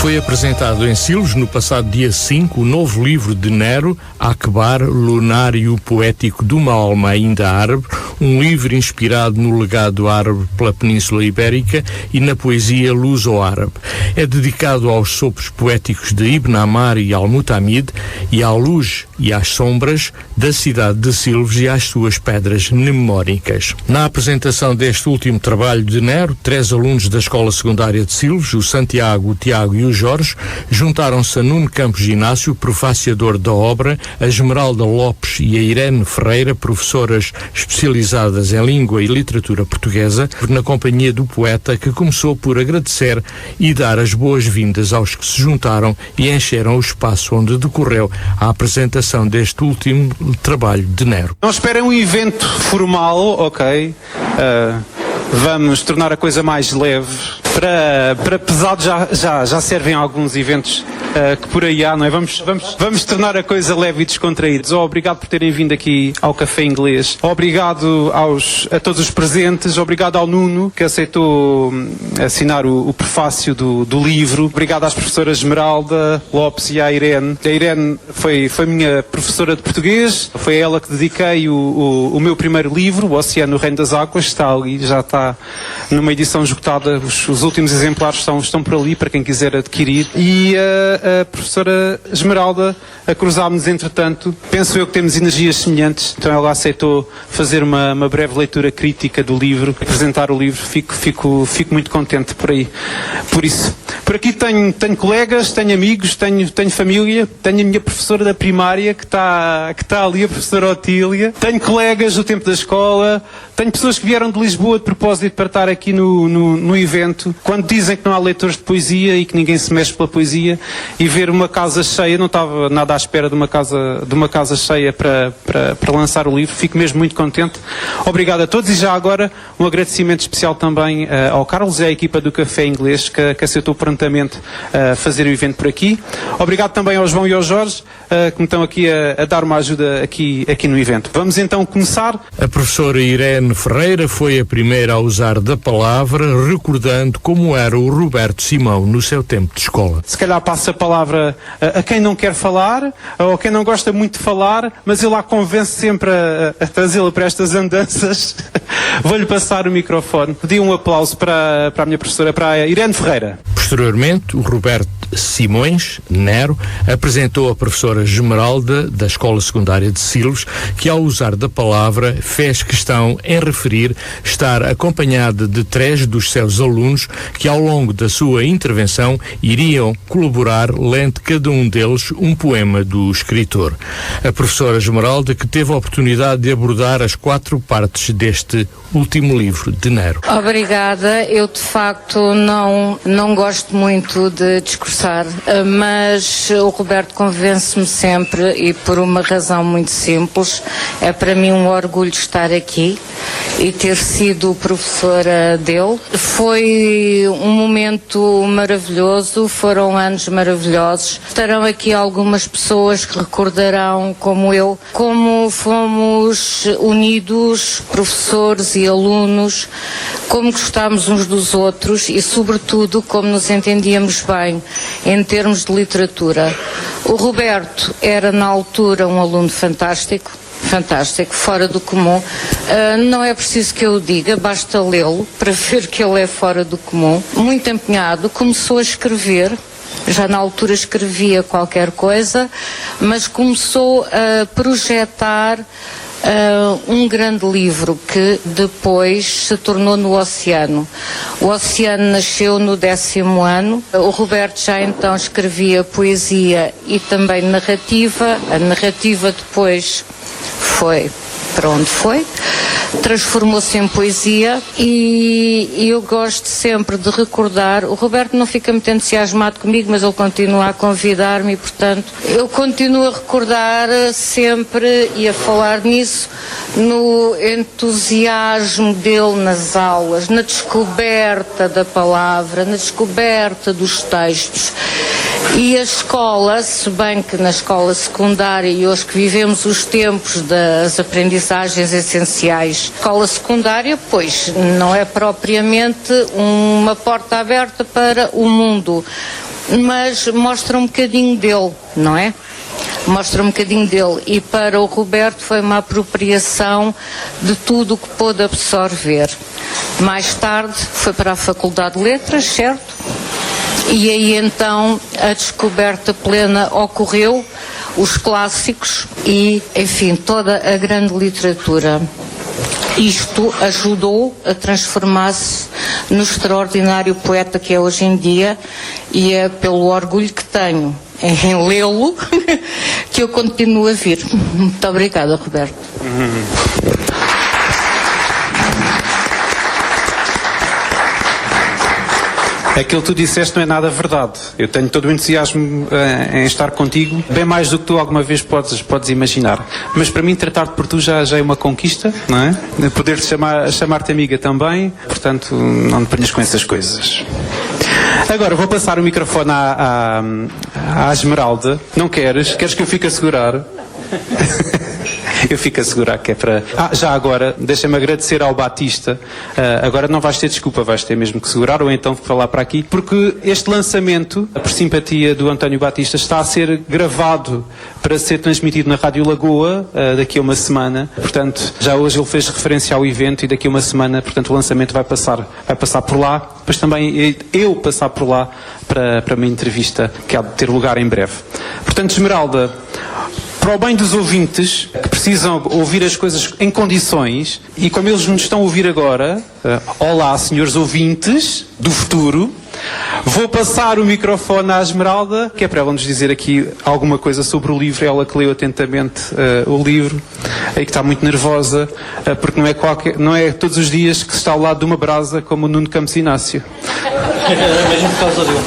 Foi apresentado em Silves, no passado dia 5, o novo livro de Nero, Akbar, Lunário Poético de uma Alma Ainda Árabe, um livro inspirado no legado árabe pela Península Ibérica e na poesia luso-árabe. É dedicado aos sopros poéticos de Ibn Amar e Al-Mutamid e à luz e às sombras da cidade de Silves e às suas pedras mnemónicas. Na apresentação deste último trabalho de Nero, 3 alunos da Escola Secundária de Silves, o Santiago, o Tiago e o Jorge, juntaram-se a Nuno Campos Inácio, profaciador da obra, a Esmeralda Lopes e a Irene Ferreira, professoras especializadas em língua e literatura portuguesa, na companhia do poeta, que começou por agradecer e dar as boas-vindas aos que se juntaram e encheram o espaço onde decorreu a apresentação deste último trabalho de Nero. Não esperem um evento formal, ok? Vamos tornar a coisa mais leve. Para pesado já servem alguns eventos que por aí há, não é? Vamos tornar a coisa leve e descontraídos. Obrigado por terem vindo aqui ao Café Inglês. Obrigado a todos os presentes. Obrigado ao Nuno, que aceitou assinar o prefácio do livro. Obrigado às professoras Esmeralda Lopes e à Irene. A Irene foi minha professora de português. Foi a ela que dediquei o meu primeiro livro, O Oceano, o Reino das Águas. Está ali, já está numa edição esgotada. Os últimos exemplares estão por ali para quem quiser adquirir. E a professora Esmeralda, cruzámos entretanto. Penso eu que temos energias semelhantes, então ela aceitou fazer uma breve leitura crítica do livro, apresentar o livro. Fico muito contente por aí. Por isso, por aqui tenho colegas, tenho amigos, tenho família, tenho a minha professora da primária que está ali, a professora Otília, tenho colegas do tempo da escola, tenho pessoas que vieram de Lisboa de propósito para estar aqui no evento. Quando dizem que não há leitores de poesia e que ninguém se mexe pela poesia, e ver uma casa cheia, não estava nada à espera de uma casa cheia para lançar o livro. Fico mesmo muito contente. Obrigado a todos e já agora um agradecimento especial também ao Carlos e à equipa do Café Inglês que aceitou prontamente fazer o evento por aqui. Obrigado também ao João e ao Jorge que me estão aqui a dar uma ajuda aqui no evento. Vamos então começar. A professora Irene Ferreira foi a primeira a usar da palavra, recordando como era o Roberto Simão no seu tempo de escola. Se calhar passa a palavra a quem não quer falar, ou a quem não gosta muito de falar, mas ele lá convence sempre a trazê-la para estas andanças. Vou-lhe passar o microfone. Pedi um aplauso para a minha professora, para a Irene Ferreira. Posteriormente, o Roberto Simões, Nero, apresentou a professora Esmeralda, da Escola Secundária de Silves, que ao usar da palavra fez questão em referir estar acompanhada de 3 dos seus alunos que ao longo da sua intervenção iriam colaborar lendo cada um deles um poema do escritor. A professora Esmeralda, que teve a oportunidade de abordar as 4 partes deste último livro de Nero. Obrigada. Eu de facto não gosto muito de discursar, mas o Roberto convence-me sempre e por uma razão muito simples. É para mim um orgulho estar aqui e ter sido professora dele. Foi um momento maravilhoso, foram anos maravilhosos. Estarão aqui algumas pessoas que recordarão, como eu, como fomos unidos, professores e alunos, como gostámos uns dos outros e, sobretudo, como nos entendíamos bem em termos de literatura. O Roberto era, na altura, um aluno fantástico, fora do comum. Não é preciso que eu o diga, basta lê-lo para ver que ele é fora do comum. Muito empenhado, começou a escrever. Já na altura escrevia qualquer coisa, mas começou a projetar um grande livro que depois se tornou no Oceano. O Oceano nasceu no 10º ano. O Roberto já então escrevia poesia e também narrativa. A narrativa depois foi para onde foi, transformou-se em poesia e eu gosto sempre de recordar. O Roberto não fica muito entusiasmado comigo, mas ele continua a convidar-me e, portanto, eu continuo a recordar sempre e a falar nisso, no entusiasmo dele nas aulas, na descoberta da palavra, na descoberta dos textos. E a escola, se bem que na escola secundária, e hoje que vivemos os tempos das aprendizagens essenciais, escola secundária, pois, não é propriamente uma porta aberta para o mundo. mas mostra um bocadinho dele, não é? Mostra um bocadinho dele, e para o Roberto foi uma apropriação de tudo o que pôde absorver. Mais tarde foi para a Faculdade de Letras, certo? E aí então a descoberta plena ocorreu, os clássicos e, enfim, toda a grande literatura. Isto ajudou a transformar-se no extraordinário poeta que é hoje em dia, e é pelo orgulho que tenho em lê-lo que eu continuo a vir. Muito obrigada, Roberto. Aquilo que tu disseste não é nada verdade. Eu tenho todo o entusiasmo em estar contigo, bem mais do que tu alguma vez podes imaginar. Mas para mim tratar-te por tu já é uma conquista, não é? Poder-te chamar-te amiga também, portanto não te ponhas com essas coisas. Agora vou passar o microfone à Esmeralda. Não queres? Queres que eu fique a segurar? Eu fico a segurar que é para... já agora, deixa-me agradecer ao Batista. Agora não vais ter desculpa, vais ter mesmo que segurar, ou então falar para aqui, porque este lançamento, por simpatia do António Batista, está a ser gravado para ser transmitido na Rádio Lagoa daqui a uma semana. Portanto, já hoje ele fez referência ao evento, e daqui a uma semana, portanto, o lançamento vai passar por lá. Depois também eu passar por lá para uma entrevista que há de ter lugar em breve. Portanto, Esmeralda, para o bem dos ouvintes que precisam ouvir as coisas em condições, e como eles nos estão a ouvir agora, olá, senhores ouvintes do futuro, vou passar o microfone à Esmeralda, que é para ela nos dizer aqui alguma coisa sobre o livro. Ela que leu atentamente o livro, e que está muito nervosa, porque não é todos os dias que se está ao lado de uma brasa como o Nuno Campos Inácio. Mesmo por causa dele.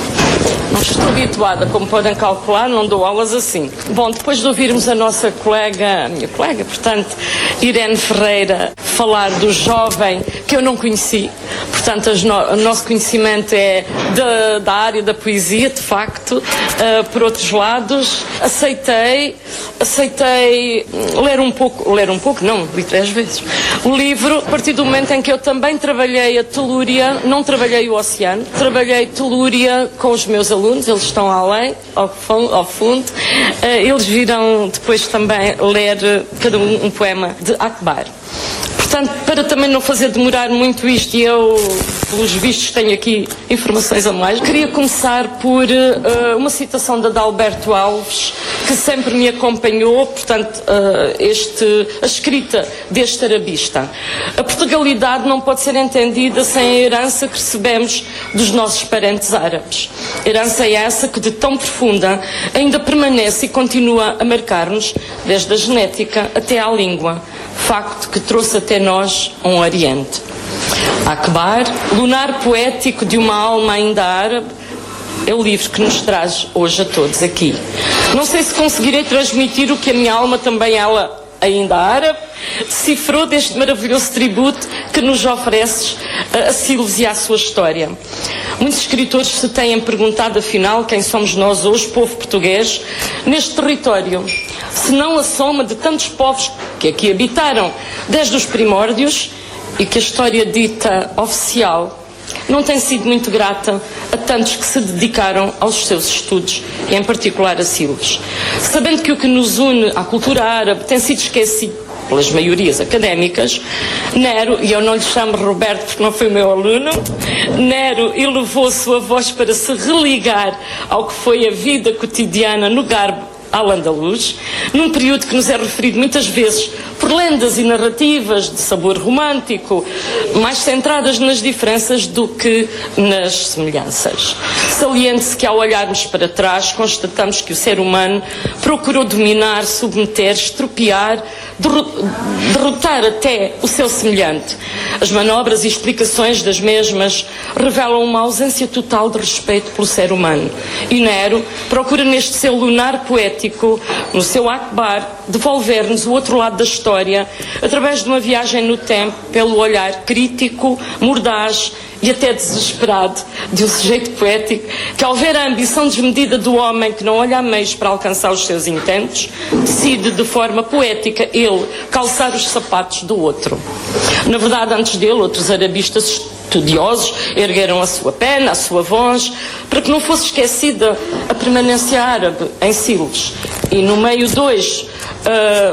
Não estou habituada, como podem calcular, não dou aulas assim. Bom, depois de ouvirmos a nossa colega, a minha colega, portanto, Irene Ferreira, falar do jovem que eu não conheci, portanto, o nosso conhecimento é da área da poesia, de facto. Por outros lados, aceitei ler um pouco, não, li 3 vezes, o livro, a partir do momento em que eu também trabalhei a telúria, não trabalhei o oceano, trabalhei telúria com os meus alunos, eles estão além, ao fundo, eles virão depois também ler cada um poema de Akbar. Portanto, para também não fazer demorar muito isto, e eu, pelos vistos, tenho aqui informações a mais, queria começar por uma citação de Adalberto Alves, que sempre me acompanhou, portanto, a escrita deste arabista. A Portugalidade não pode ser entendida sem a herança que recebemos dos nossos parentes árabes. Herança essa que, de tão profunda, ainda permanece e continua a marcar-nos, desde a genética até à língua. Facto que trouxe até nós um Oriente. Akbar, lunar poético de uma alma ainda árabe, é o livro que nos traz hoje a todos aqui. Não sei se conseguirei transmitir o que a minha alma, também ela ainda árabe, decifrou deste maravilhoso tributo que nos ofereces a Silves e à sua história. Muitos escritores se têm perguntado, afinal, quem somos nós hoje, povo português, neste território, se não a soma de tantos povos que aqui habitaram desde os primórdios, e que a história dita oficial não tem sido muito grata a tantos que se dedicaram aos seus estudos, e em particular a Silves. Sabendo que o que nos une à cultura árabe tem sido esquecido pelas maiorias académicas, Nero, e eu não lhe chamo Roberto porque não foi meu aluno, Nero elevou a sua voz para se religar ao que foi a vida cotidiana no Garbo al-Andalus, num período que nos é referido muitas vezes por lendas e narrativas de sabor romântico, mais centradas nas diferenças do que nas semelhanças. Saliente-se que, ao olharmos para trás, constatamos que o ser humano procurou dominar, submeter, estropiar, derrotar até o seu semelhante. As manobras e explicações das mesmas revelam uma ausência total de respeito pelo ser humano. E Nero procura, neste seu lunar poético, no seu Akbar, devolver-nos o outro lado da história, através de uma viagem no tempo, pelo olhar crítico, mordaz e até desesperado de um sujeito poético que, ao ver a ambição desmedida do homem que não olha a meios para alcançar os seus intentos, decide de forma poética ele calçar os sapatos do outro. Na verdade, antes dele, outros arabistas estudiosos ergueram a sua pena, a sua voz, para que não fosse esquecida a permanência árabe em Silves. E no meio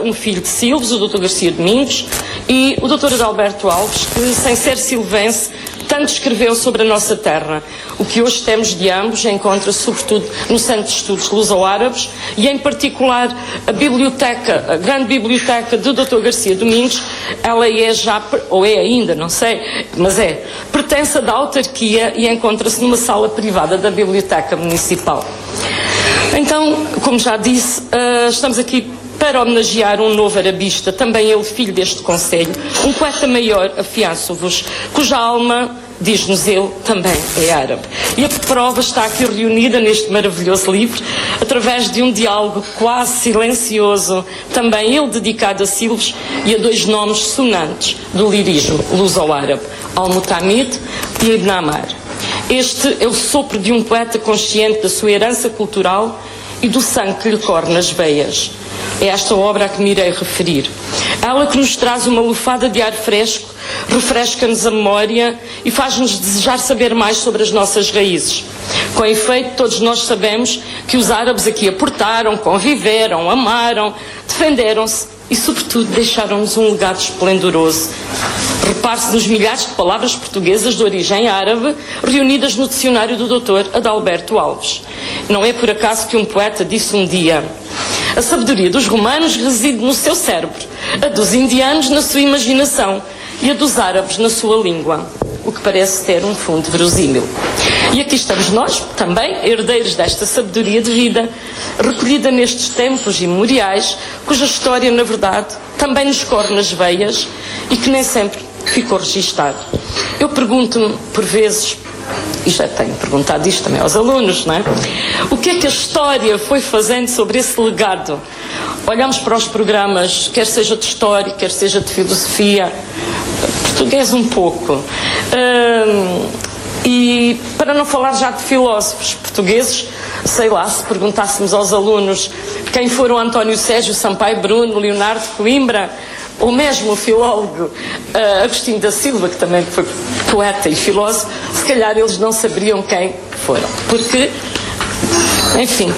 um filho de Silves, o Dr. Garcia Domingos, e o Dr. Adalberto Alves, que, sem ser silvense, tanto escreveu sobre a nossa terra. O que hoje temos de ambos encontra-se sobretudo no Centro de Estudos Luso-Árabes e, em particular, a biblioteca, a grande biblioteca do Dr. Garcia Domingos. Ela é já, ou é ainda, não sei, mas pertence da autarquia e encontra-se numa sala privada da Biblioteca Municipal. Então, como já disse, estamos aqui para homenagear um novo arabista, também ele filho deste concelho, um poeta maior, afianço-vos, cuja alma, diz-nos ele, também é árabe. E a prova está aqui reunida neste maravilhoso livro, através de um diálogo quase silencioso, também ele dedicado a Silves e a dois nomes sonantes do lirismo luso-árabe, Al-Mutamid e Ibn Amar. Este é o sopro de um poeta consciente da sua herança cultural e do sangue que lhe corre nas veias. É esta obra a que me irei referir. Ela que nos traz uma lufada de ar fresco, refresca-nos a memória e faz-nos desejar saber mais sobre as nossas raízes. Com efeito, todos nós sabemos que os árabes aqui aportaram, conviveram, amaram, defenderam-se e, sobretudo, deixaram-nos um legado esplendoroso. Repare-se nos milhares de palavras portuguesas de origem árabe reunidas no dicionário do Dr. Adalberto Alves. Não é por acaso que um poeta disse um dia: a sabedoria dos romanos reside no seu cérebro, a dos indianos na sua imaginação e a dos árabes na sua língua, o que parece ter um fundo verosímil. E aqui estamos nós, também, herdeiros desta sabedoria de vida, recolhida nestes tempos imemoriais, cuja história, na verdade, também nos corre nas veias e que nem sempre ficou registado. Eu pergunto-me, por vezes, e já tenho perguntado isto também aos alunos, não é? O que é que a história foi fazendo sobre esse legado? Olhamos para os programas, quer seja de história, quer seja de filosofia, português um pouco. E para não falar já de filósofos portugueses, sei lá, se perguntássemos aos alunos quem foram António Sérgio Sampaio Bruno, Leonardo Coimbra, ou mesmo o filólogo Agostinho da Silva, que também foi poeta e filósofo, se calhar eles não saberiam quem foram. Porque, enfim,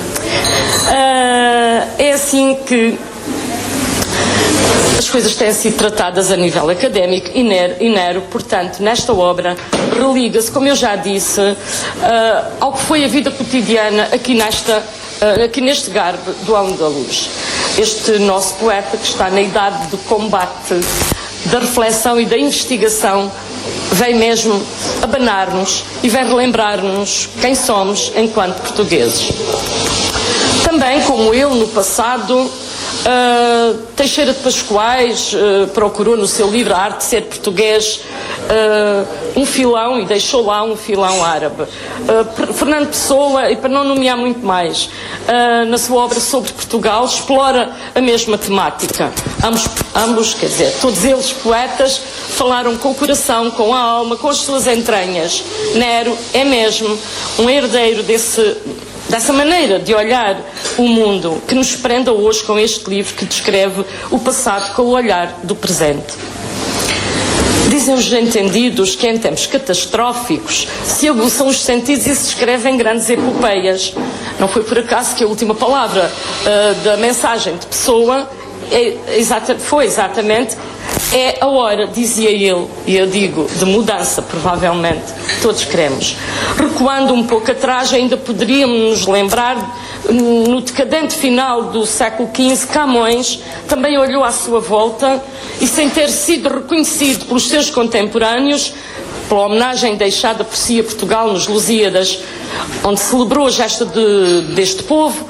é assim que as coisas têm sido tratadas a nível académico e Nero, portanto, nesta obra, religa-se, como eu já disse, ao que foi a vida cotidiana aqui neste garbe do Al-Andalus. Este nosso poeta, que está na idade do combate, da reflexão e da investigação, vem mesmo abanar-nos e vem relembrar-nos quem somos enquanto portugueses. Também, como ele no passado, Teixeira de Pascoais procurou no seu livro A Arte de Ser Português um filão e deixou lá um filão árabe. Fernando Pessoa, e para não nomear muito mais, na sua obra sobre Portugal explora a mesma temática. Ambos, quer dizer, todos eles poetas, falaram com o coração, com a alma, com as suas entranhas. Nero é mesmo um herdeiro dessa maneira de olhar o mundo, que nos prenda hoje com este livro que descreve o passado com o olhar do presente. Dizem os entendidos que em tempos catastróficos se aguçam os sentidos e se escrevem grandes epopeias. Não foi por acaso que a última palavra da mensagem de Pessoa foi exatamente: é a hora, dizia ele, e eu digo, de mudança, provavelmente, todos queremos. Recuando um pouco atrás, ainda poderíamos nos lembrar, no decadente final do século XV, Camões também olhou à sua volta e, sem ter sido reconhecido pelos seus contemporâneos, pela homenagem deixada por si a Portugal nos Lusíadas, onde celebrou a gesta deste povo,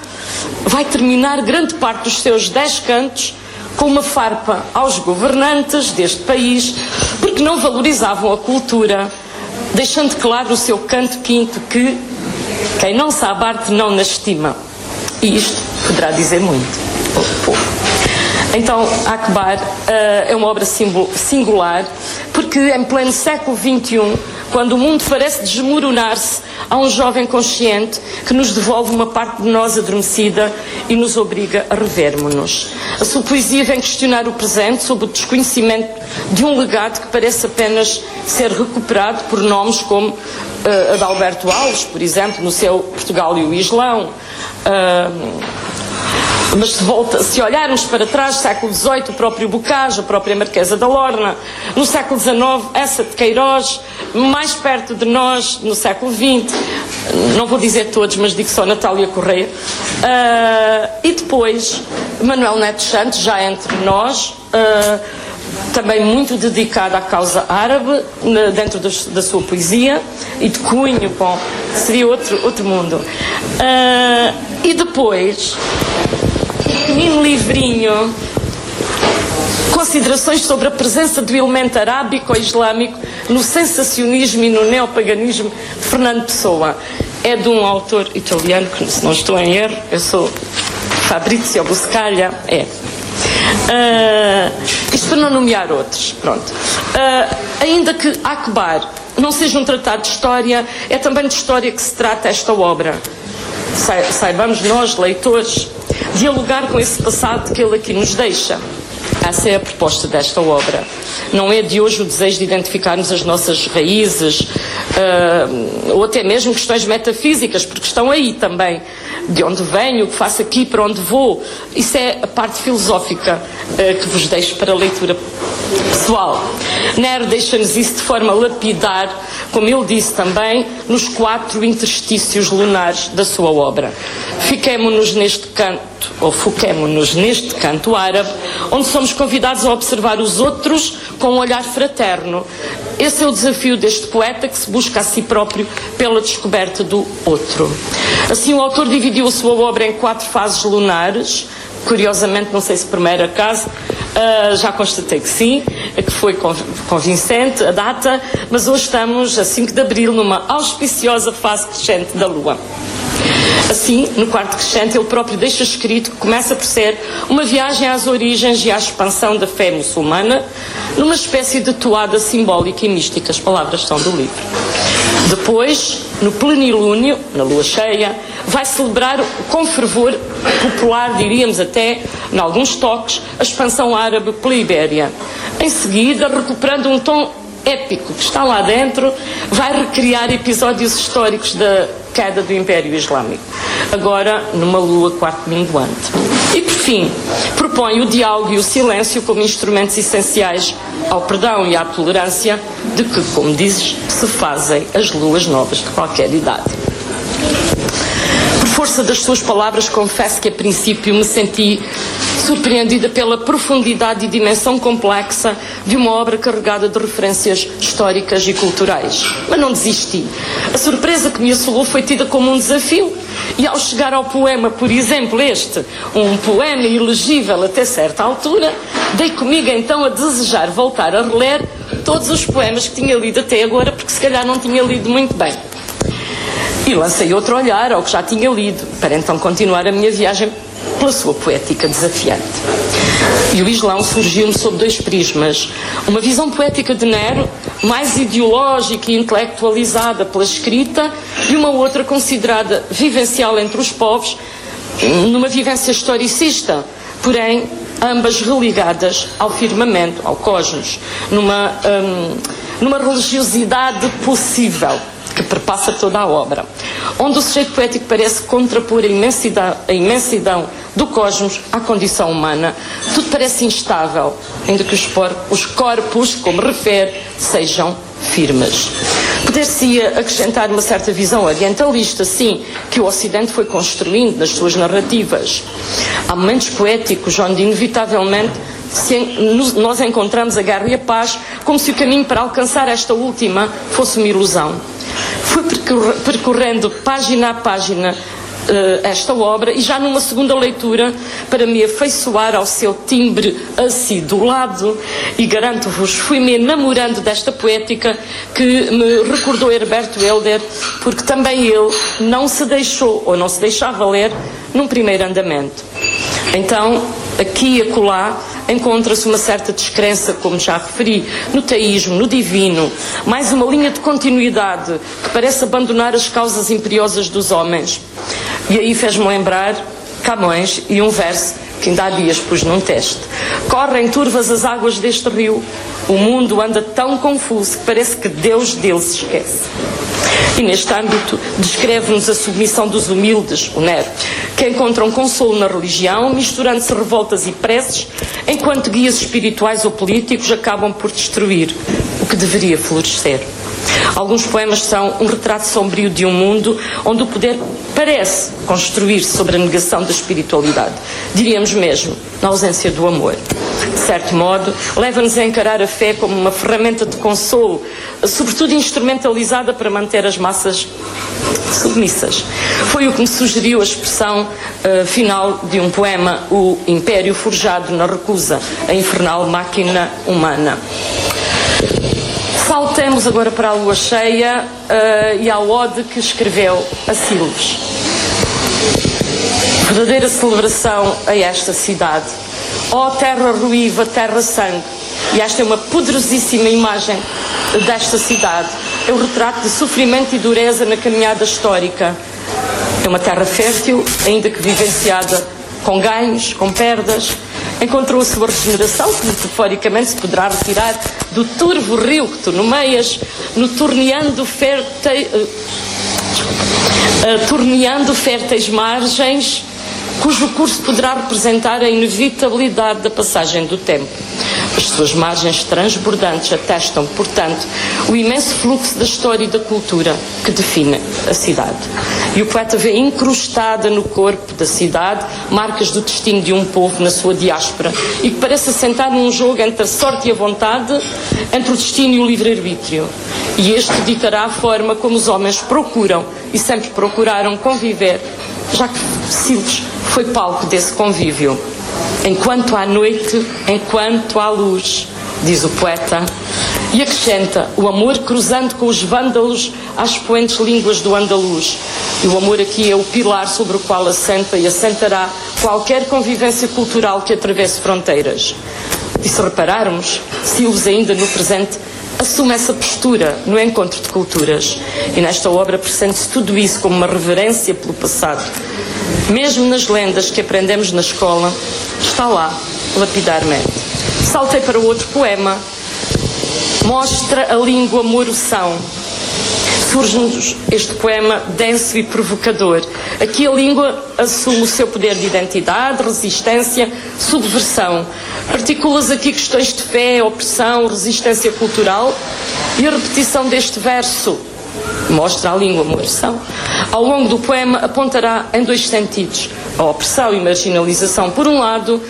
vai terminar grande parte dos seus 10 cantos com uma farpa aos governantes deste país, porque não valorizavam a cultura, deixando claro o seu canto quinto que quem não sabe arte não na estima. E isto poderá dizer muito, ou pouco. Então, a acabar, é uma obra singular, porque em pleno século XXI, quando o mundo parece desmoronar-se, há um jovem consciente que nos devolve uma parte de nós adormecida e nos obriga a revermos-nos. A sua poesia vem questionar o presente sob o desconhecimento de um legado que parece apenas ser recuperado por nomes como Adalberto Alves, por exemplo, no seu Portugal e o Islão. Mas se olharmos para trás, século XVIII, o próprio Bocage, a própria Marquesa da Lorna, no século XIX, essa de Queiroz, mais perto de nós, no século XX, não vou dizer todos, mas digo só Natália Correia, e depois Manuel Neto Santos, já entre nós, também muito dedicado à causa árabe, dentro da sua poesia, e de cunho, bom, seria outro mundo. E depois, pequenino livrinho, Considerações sobre a presença do elemento arábico ou islâmico no sensacionismo e no neopaganismo, de Fernando Pessoa. É de um autor italiano, que, se não estou em erro, eu sou Fabrizio Buscaglia, isto para não nomear outros, pronto. Ainda que Akbar não seja um tratado de história, é também de história que se trata esta obra. Saibamos nós, leitores, dialogar com esse passado que ele aqui nos deixa. Essa é a proposta desta obra. Não é de hoje o desejo de identificarmos as nossas raízes, ou até mesmo questões metafísicas, porque estão aí também. De onde venho, o que faço aqui, para onde vou. Isso é a parte filosófica que vos deixo para a leitura pessoal. Nero deixa-nos isso de forma lapidar, como ele disse também, nos 4 interstícios lunares da sua obra. Fiquemo-nos neste canto, ou foquemo-nos neste canto árabe, onde somos convidados a observar os outros com um olhar fraterno. Esse é o desafio deste poeta, que se busca a si próprio pela descoberta do outro. Assim, o autor dividiu a sua obra em 4 fases lunares. Curiosamente, não sei se primeiro acaso, já constatei que sim, que foi convincente a data, mas hoje estamos a 5 de abril numa auspiciosa fase crescente da Lua. Assim, no 4º crescente, ele próprio deixa escrito que começa por ser uma viagem às origens e à expansão da fé muçulmana, numa espécie de toada simbólica e mística. As palavras são do livro. Depois, no plenilúnio, na lua cheia, vai celebrar com fervor popular, diríamos até, em alguns toques, a expansão árabe pela Ibéria. Em seguida, recuperando um tom épico que está lá dentro, vai recriar episódios históricos da queda do Império Islâmico, agora numa lua 4º minguante. E por fim, propõe o diálogo e o silêncio como instrumentos essenciais ao perdão e à tolerância, de que, como dizes, se fazem as luas novas de qualquer idade. Por força das suas palavras, confesso que a princípio me senti surpreendida pela profundidade e dimensão complexa de uma obra carregada de referências históricas e culturais. Mas não desisti. A surpresa que me assolou foi tida como um desafio. E ao chegar ao poema, por exemplo, um poema ilegível até certa altura, dei comigo então a desejar voltar a reler todos os poemas que tinha lido até agora, porque se calhar não tinha lido muito bem. E lancei outro olhar ao que já tinha lido, para então continuar a minha viagem pela sua poética desafiante. E o Islão surgiu-me sob 2 prismas. Uma visão poética de Nero, mais ideológica e intelectualizada pela escrita, e uma outra considerada vivencial entre os povos, numa vivência historicista, porém ambas religadas ao firmamento, ao cosmos, numa religiosidade possível que perpassa toda a obra, onde o sujeito poético parece contrapor a imensidão do cosmos à condição humana. Tudo parece instável, ainda que os corpos, como refere, sejam firmes. Poder-se-ia acrescentar uma certa visão orientalista, sim, que o Ocidente foi construindo nas suas narrativas. Há momentos poéticos onde, inevitavelmente, nós encontramos a guerra e a paz, como se o caminho para alcançar esta última fosse uma ilusão. Fui percorrendo página a página esta obra, e já numa segunda leitura, para me afeiçoar ao seu timbre acidulado, e garanto-vos, fui-me enamorando desta poética que me recordou Herberto Helder, porque também ele não se deixou, ou não se deixava ler, num primeiro andamento. Então, Aqui e acolá encontra-se uma certa descrença, como já referi, no teísmo, no divino, mais uma linha de continuidade que parece abandonar as causas imperiosas dos homens. E aí fez-me lembrar Camões e um verso que ainda há dias pus num teste. Correm turvas as águas deste rio, o mundo anda tão confuso que parece que Deus dele se esquece. E neste âmbito descreve-nos a submissão dos humildes, o Nero, que encontram consolo na religião, misturando-se revoltas e preces, enquanto guias espirituais ou políticos acabam por destruir o que deveria florescer. Alguns poemas são um retrato sombrio de um mundo onde o poder parece construir-se sobre a negação da espiritualidade. Diríamos mesmo, na ausência do amor. De certo modo, leva-nos a encarar a fé como uma ferramenta de consolo, sobretudo instrumentalizada para manter as massas submissas. Foi o que me sugeriu a expressão final de um poema, O Império Forjado na Recusa, a infernal máquina humana. Saltemos agora para a lua cheia e ao ode que escreveu a Sílves. Verdadeira celebração a esta cidade. Ó terra ruiva, terra sangue. E esta é uma poderosíssima imagem desta cidade. É um retrato de sofrimento e dureza na caminhada histórica. É uma terra fértil, ainda que vivenciada com ganhos, com perdas. Encontrou a sua regeneração, que metaforicamente se poderá retirar do turvo rio que tu nomeias, no torneando férteis margens, cujo curso poderá representar a inevitabilidade da passagem do tempo. As suas margens transbordantes atestam, portanto, o imenso fluxo da história e da cultura que define a cidade. E o poeta vê incrustada no corpo da cidade marcas do destino de um povo na sua diáspora e que parece assentar num jogo entre a sorte e a vontade, entre o destino e o livre-arbítrio. E este ditará a forma como os homens procuram e sempre procuraram conviver, já que Sílves foi palco desse convívio. Enquanto há noite, enquanto há luz, diz o poeta, e acrescenta, o amor cruzando com os vândalos às poentes línguas do andaluz. E o amor aqui é o pilar sobre o qual assenta e assentará qualquer convivência cultural que atravesse fronteiras. E se repararmos, Sílves ainda no presente assume essa postura no encontro de culturas. E nesta obra presente-se tudo isso como uma reverência pelo passado. Mesmo nas lendas que aprendemos na escola, está lá, lapidarmente. Saltei para o outro poema. Mostra a língua moroção. Surge-nos este poema denso e provocador. Aqui a língua assume o seu poder de identidade, resistência, subversão. Articula-se aqui questões de fé, opressão, resistência cultural. E a repetição deste verso, mostra a língua moroção, ao longo do poema apontará em dois sentidos. A opressão e marginalização por um lado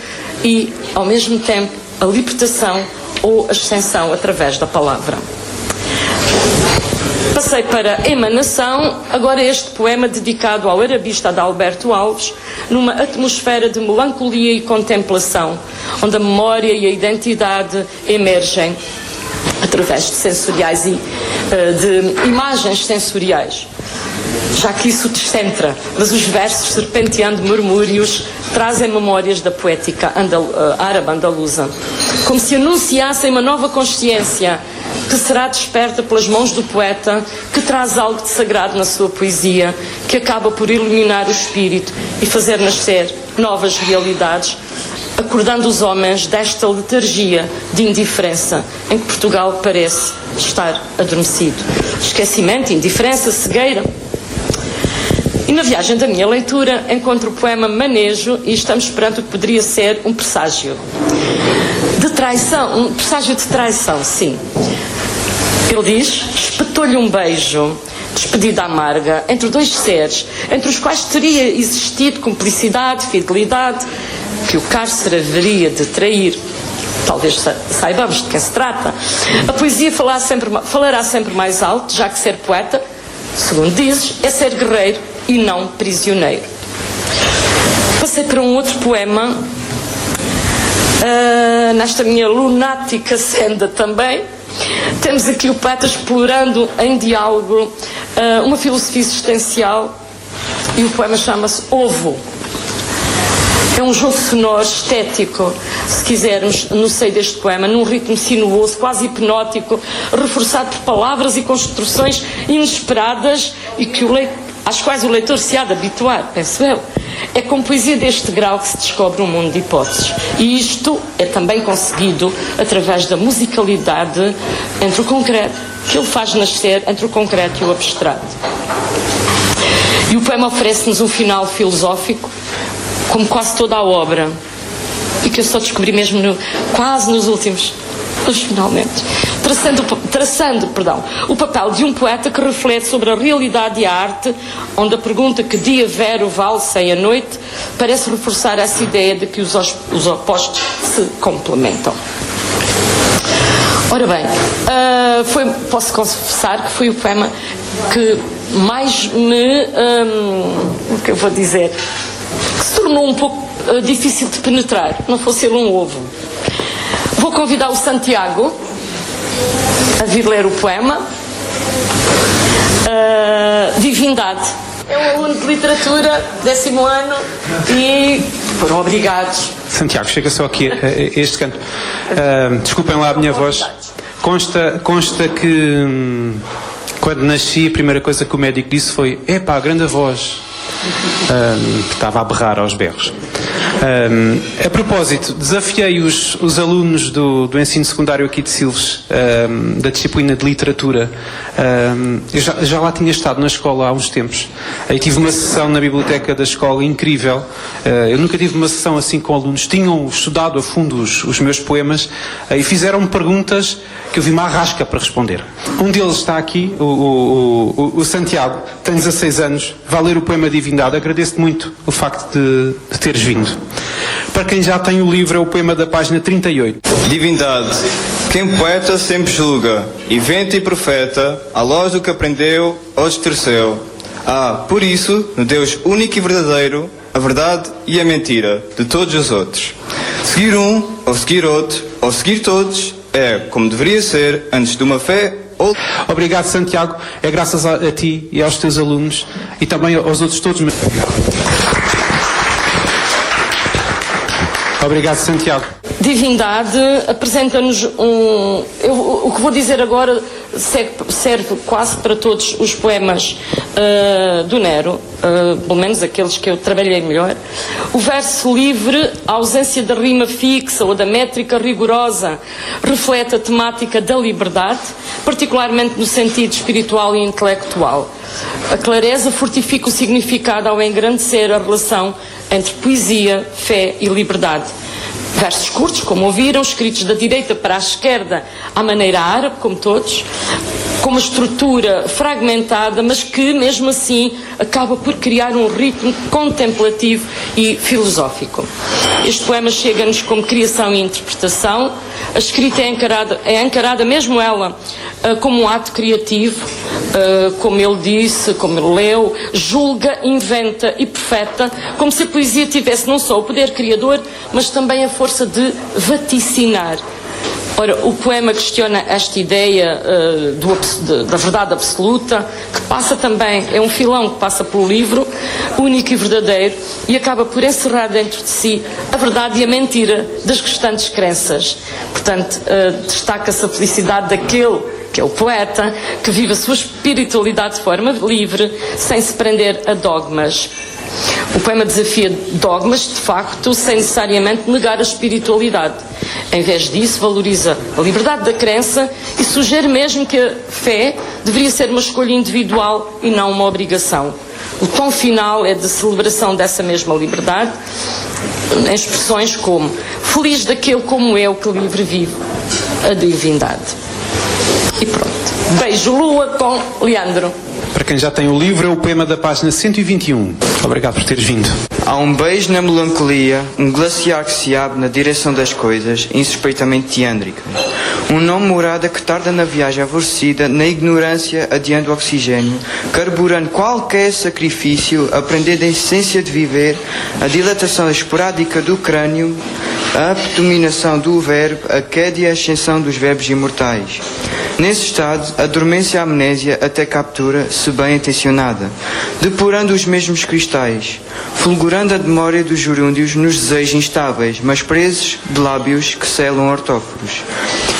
e, ao mesmo tempo, a libertação ou ascensão através da palavra. Passei para Emanação, agora este poema dedicado ao arabista Adalberto Alves, numa atmosfera de melancolia e contemplação, onde a memória e a identidade emergem através de sensoriais e de imagens sensoriais, já que isso descentra, mas os versos serpenteando murmúrios trazem memórias da poética árabe andaluza, como se anunciassem uma nova consciência que será desperta pelas mãos do poeta, que traz algo de sagrado na sua poesia, que acaba por iluminar o espírito e fazer nascer novas realidades, acordando os homens desta letargia de indiferença em que Portugal parece estar adormecido. Esquecimento, indiferença, cegueira. E na viagem da minha leitura encontro o poema Manejo e estamos perante o que poderia ser um presságio de traição, um presságio de traição, sim. Ele diz, espetou-lhe um beijo, despedida amarga, entre dois seres, entre os quais teria existido cumplicidade, fidelidade, que o cárcere haveria de trair. Talvez saibamos de quem se trata. A poesia falará sempre mais alto, já que ser poeta, segundo dizes, é ser guerreiro e não prisioneiro. Passei para um outro poema, nesta minha lunática senda também. Temos aqui o poeta explorando em diálogo uma filosofia existencial e o poema chama-se Ovo. É um jogo sonoro, estético, se quisermos, no seio deste poema, num ritmo sinuoso, quase hipnótico, reforçado por palavras e construções inesperadas e que às quais o leitor se há de habituar, penso eu. É com poesia deste grau que se descobre um mundo de hipóteses. E isto é também conseguido através da musicalidade entre o concreto, que ele faz nascer entre o concreto e o abstrato. E o poema oferece-nos um final filosófico, como quase toda a obra, e que eu só descobri mesmo quase nos últimos finalmente, traçando o papel de um poeta que reflete sobre a realidade e a arte, onde a pergunta que dia vero vale sem a noite parece reforçar essa ideia de que os opostos se complementam. Ora bem, posso confessar que foi o poema que mais me, o que eu vou dizer, que se tornou um pouco difícil de penetrar, não fosse ele um ovo. Vou convidar o Santiago a vir ler o poema. Divindade. É um aluno de literatura, 10º ano, e foram obrigados. Santiago, chega só aqui a este canto. Desculpem lá a minha voz. Consta que quando nasci a primeira coisa que o médico disse foi: epá, grande voz. Estava a berrar aos berros. A propósito, desafiei os alunos do ensino secundário aqui de Silves, da disciplina de literatura. Eu já lá tinha estado na escola há uns tempos. Aí tive uma sessão na biblioteca da escola incrível. Eu nunca tive uma sessão assim com alunos. Tinham estudado a fundo os meus poemas e fizeram-me perguntas que eu vi-me à rasca para responder. Um deles está aqui, o Santiago, tem 16 anos, vai ler o poema Divindade. Agradeço-te muito o facto de teres vindo. Para quem já tem o livro, é o poema da página 38. Divindade, quem poeta sempre julga, inventa e profeta, à luz do que aprendeu ou distorceu. Por isso, no Deus único e verdadeiro, a verdade e a mentira de todos os outros. Seguir um, ou seguir outro, ou seguir todos, é como deveria ser antes de uma fé ou... Obrigado, Santiago. É graças a ti e aos teus alunos e também aos outros todos. Obrigado, Santiago. Divindade apresenta-nos o que vou dizer agora serve quase para todos os poemas do Nero, pelo menos aqueles que eu trabalhei melhor. O verso livre, a ausência da rima fixa ou da métrica rigorosa, reflete a temática da liberdade, particularmente no sentido espiritual e intelectual. A clareza fortifica o significado ao engrandecer a relação entre poesia, fé e liberdade. Versos curtos, como ouviram, escritos da direita para a esquerda, à maneira árabe, como todos, com uma estrutura fragmentada, mas que, mesmo assim, acaba por criar um ritmo contemplativo e filosófico. Este poema chega-nos como criação e interpretação. A escrita é encarada mesmo ela como um ato criativo, como ele disse, como ele leu, julga, inventa e profeta, como se a poesia tivesse não só o poder criador, mas também a força de vaticinar. Ora, o poema questiona esta ideia da verdade absoluta, que passa também, é um filão que passa pelo livro, único e verdadeiro, e acaba por encerrar dentro de si a verdade e a mentira das restantes crenças. Portanto, destaca-se a felicidade daquele que é o poeta, que vive a sua espiritualidade de forma livre, sem se prender a dogmas. O poema desafia dogmas, de facto, sem necessariamente negar a espiritualidade. Em vez disso, valoriza a liberdade da crença e sugere mesmo que a fé deveria ser uma escolha individual e não uma obrigação. O tom final é de celebração dessa mesma liberdade, em expressões como: feliz daquele como eu que livre vive a divindade. E pronto. Beijo, Lua, com Leandro. Para quem já tem o livro, é o poema da página 121. Obrigado por teres vindo. Há um beijo na melancolia, um glaciar que se abre na direção das coisas, insuspeitamente diândricas. Um nome morada que tarda na viagem aborrecida, na ignorância, adiando o oxigênio, carburando qualquer sacrifício, aprendendo a essência de viver, a dilatação esporádica do crânio, a predominação do verbo, a queda e a ascensão dos verbos imortais. Nesse estado, adormece a amnésia até captura, se bem intencionada, depurando os mesmos cristais, fulgurando a memória dos gerúndios nos desejos instáveis, mas presos de lábios que selam ortóforos,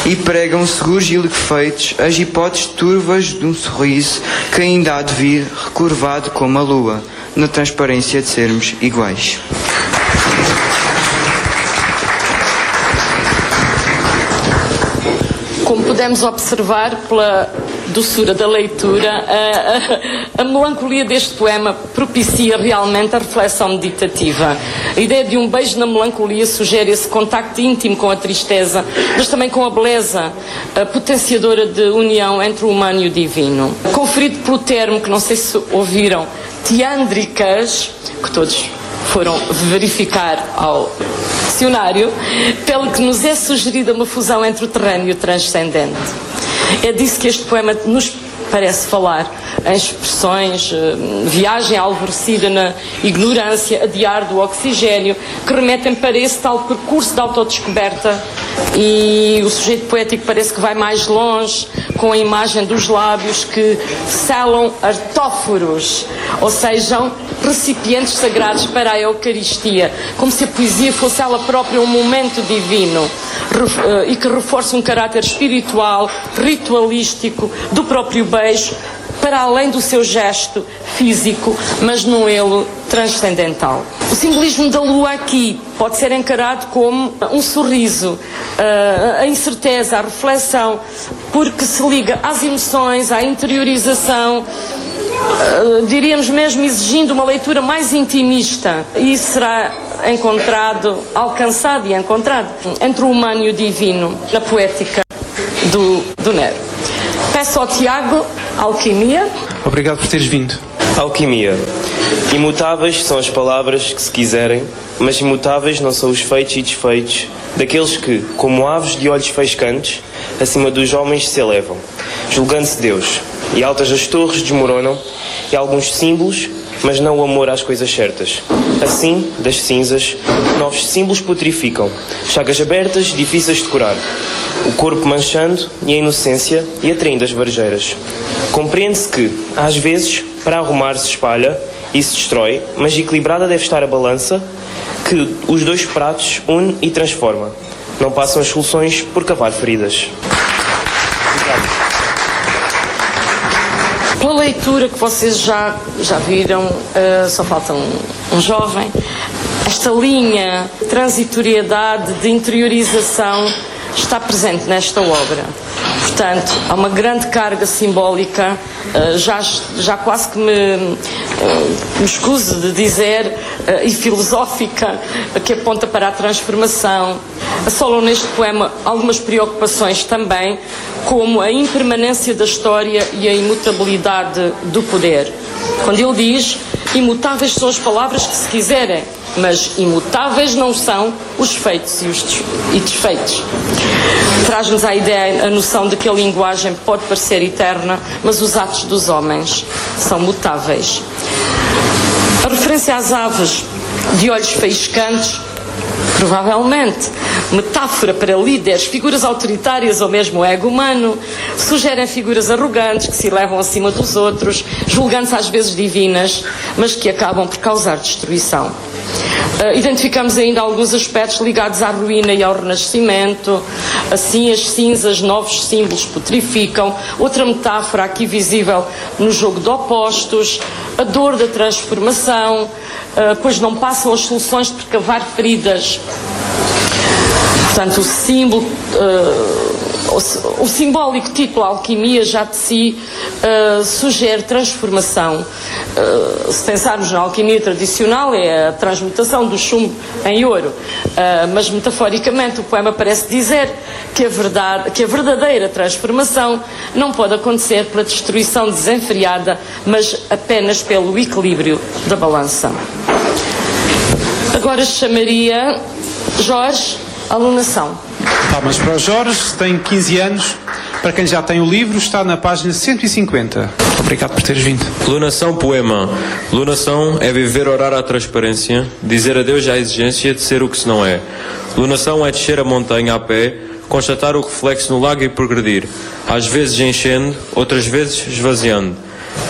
e pregam seguros e liquefeitos as hipóteses turvas de um sorriso que ainda há de vir recurvado como a lua, na transparência de sermos iguais. Como pudemos observar pela doçura da leitura, a melancolia deste poema propicia realmente a reflexão meditativa. A ideia de um beijo na melancolia sugere esse contacto íntimo com a tristeza, mas também com a beleza potenciadora de união entre o humano e o divino. Conferido pelo termo, que não sei se ouviram, tiândricas, que todos foram verificar ao dicionário, pelo que nos é sugerida uma fusão entre o terreno e o transcendente. É disso que este poema nos parece falar, em expressões, viagem alvorecida na ignorância, adiar do oxigênio, que remetem para esse tal percurso de autodescoberta, e o sujeito poético parece que vai mais longe, com a imagem dos lábios que selam artóforos, ou sejam recipientes sagrados para a Eucaristia, como se a poesia fosse ela própria um momento divino, e que reforça um caráter espiritual, ritualístico do próprio beijo, para além do seu gesto físico, mas num elo transcendental. O simbolismo da lua aqui pode ser encarado como um sorriso, a incerteza, a reflexão, porque se liga às emoções, à interiorização, diríamos mesmo exigindo uma leitura mais intimista, e isso será alcançado e encontrado entre o humano e o divino na poética do Nero. Peço ao Tiago, Alquimia. Obrigado por teres vindo. Alquimia. Imutáveis são as palavras que se quiserem, mas imutáveis não são os feitos e desfeitos daqueles que, como aves de olhos faiscantes, acima dos homens se elevam, julgando-se Deus, e altas as torres desmoronam, e alguns símbolos, mas não o amor às coisas certas. Assim, das cinzas, novos símbolos putrificam, chagas abertas, difíceis de curar, o corpo manchando e a inocência e atraindo as varejeiras. Compreende-se que, às vezes, para arrumar se espalha e se destrói, mas equilibrada deve estar a balança que os dois pratos une e transforma. Não passam as soluções por cavar feridas. Pela leitura que vocês já viram, só falta um jovem, esta linha de transitoriedade, de interiorização, está presente nesta obra. Portanto, há uma grande carga simbólica, já quase que me escuso de dizer, e filosófica, que aponta para a transformação. Assolam neste poema algumas preocupações também, como a impermanência da história e a imutabilidade do poder. Quando ele diz, imutáveis são as palavras que se quiserem, mas imutáveis não são os feitos e desfeitos. Traz-nos a ideia, a noção de que a linguagem pode parecer eterna, mas os atos dos homens são mutáveis. A referência às aves de olhos faiscantes, provavelmente metáfora para líderes, figuras autoritárias ou mesmo o ego humano, sugerem figuras arrogantes que se elevam acima dos outros, julgando-se às vezes divinas, mas que acabam por causar destruição. Identificamos ainda alguns aspectos ligados à ruína e ao renascimento. Assim, as cinzas, novos símbolos putrificam. Outra metáfora aqui visível no jogo de opostos, a dor da transformação, pois não passam as soluções de cavar feridas. Portanto, o símbolo, o simbólico título Alquimia já de si sugere transformação. Se pensarmos na alquimia tradicional, é a transmutação do chumbo em ouro, mas metaforicamente o poema parece dizer que a verdadeira transformação não pode acontecer pela destruição desenfreada, mas apenas pelo equilíbrio da balança. Agora chamaria Jorge Alunação. Palmas para o Jorge, tem 15 anos. Para quem já tem o livro, está na página 150. Obrigado por teres vindo. Lunação, poema. Lunação é viver, orar à transparência, dizer adeus à exigência de ser o que se não é. Lunação é descer a montanha a pé, constatar o reflexo no lago e progredir, às vezes enchendo, outras vezes esvaziando.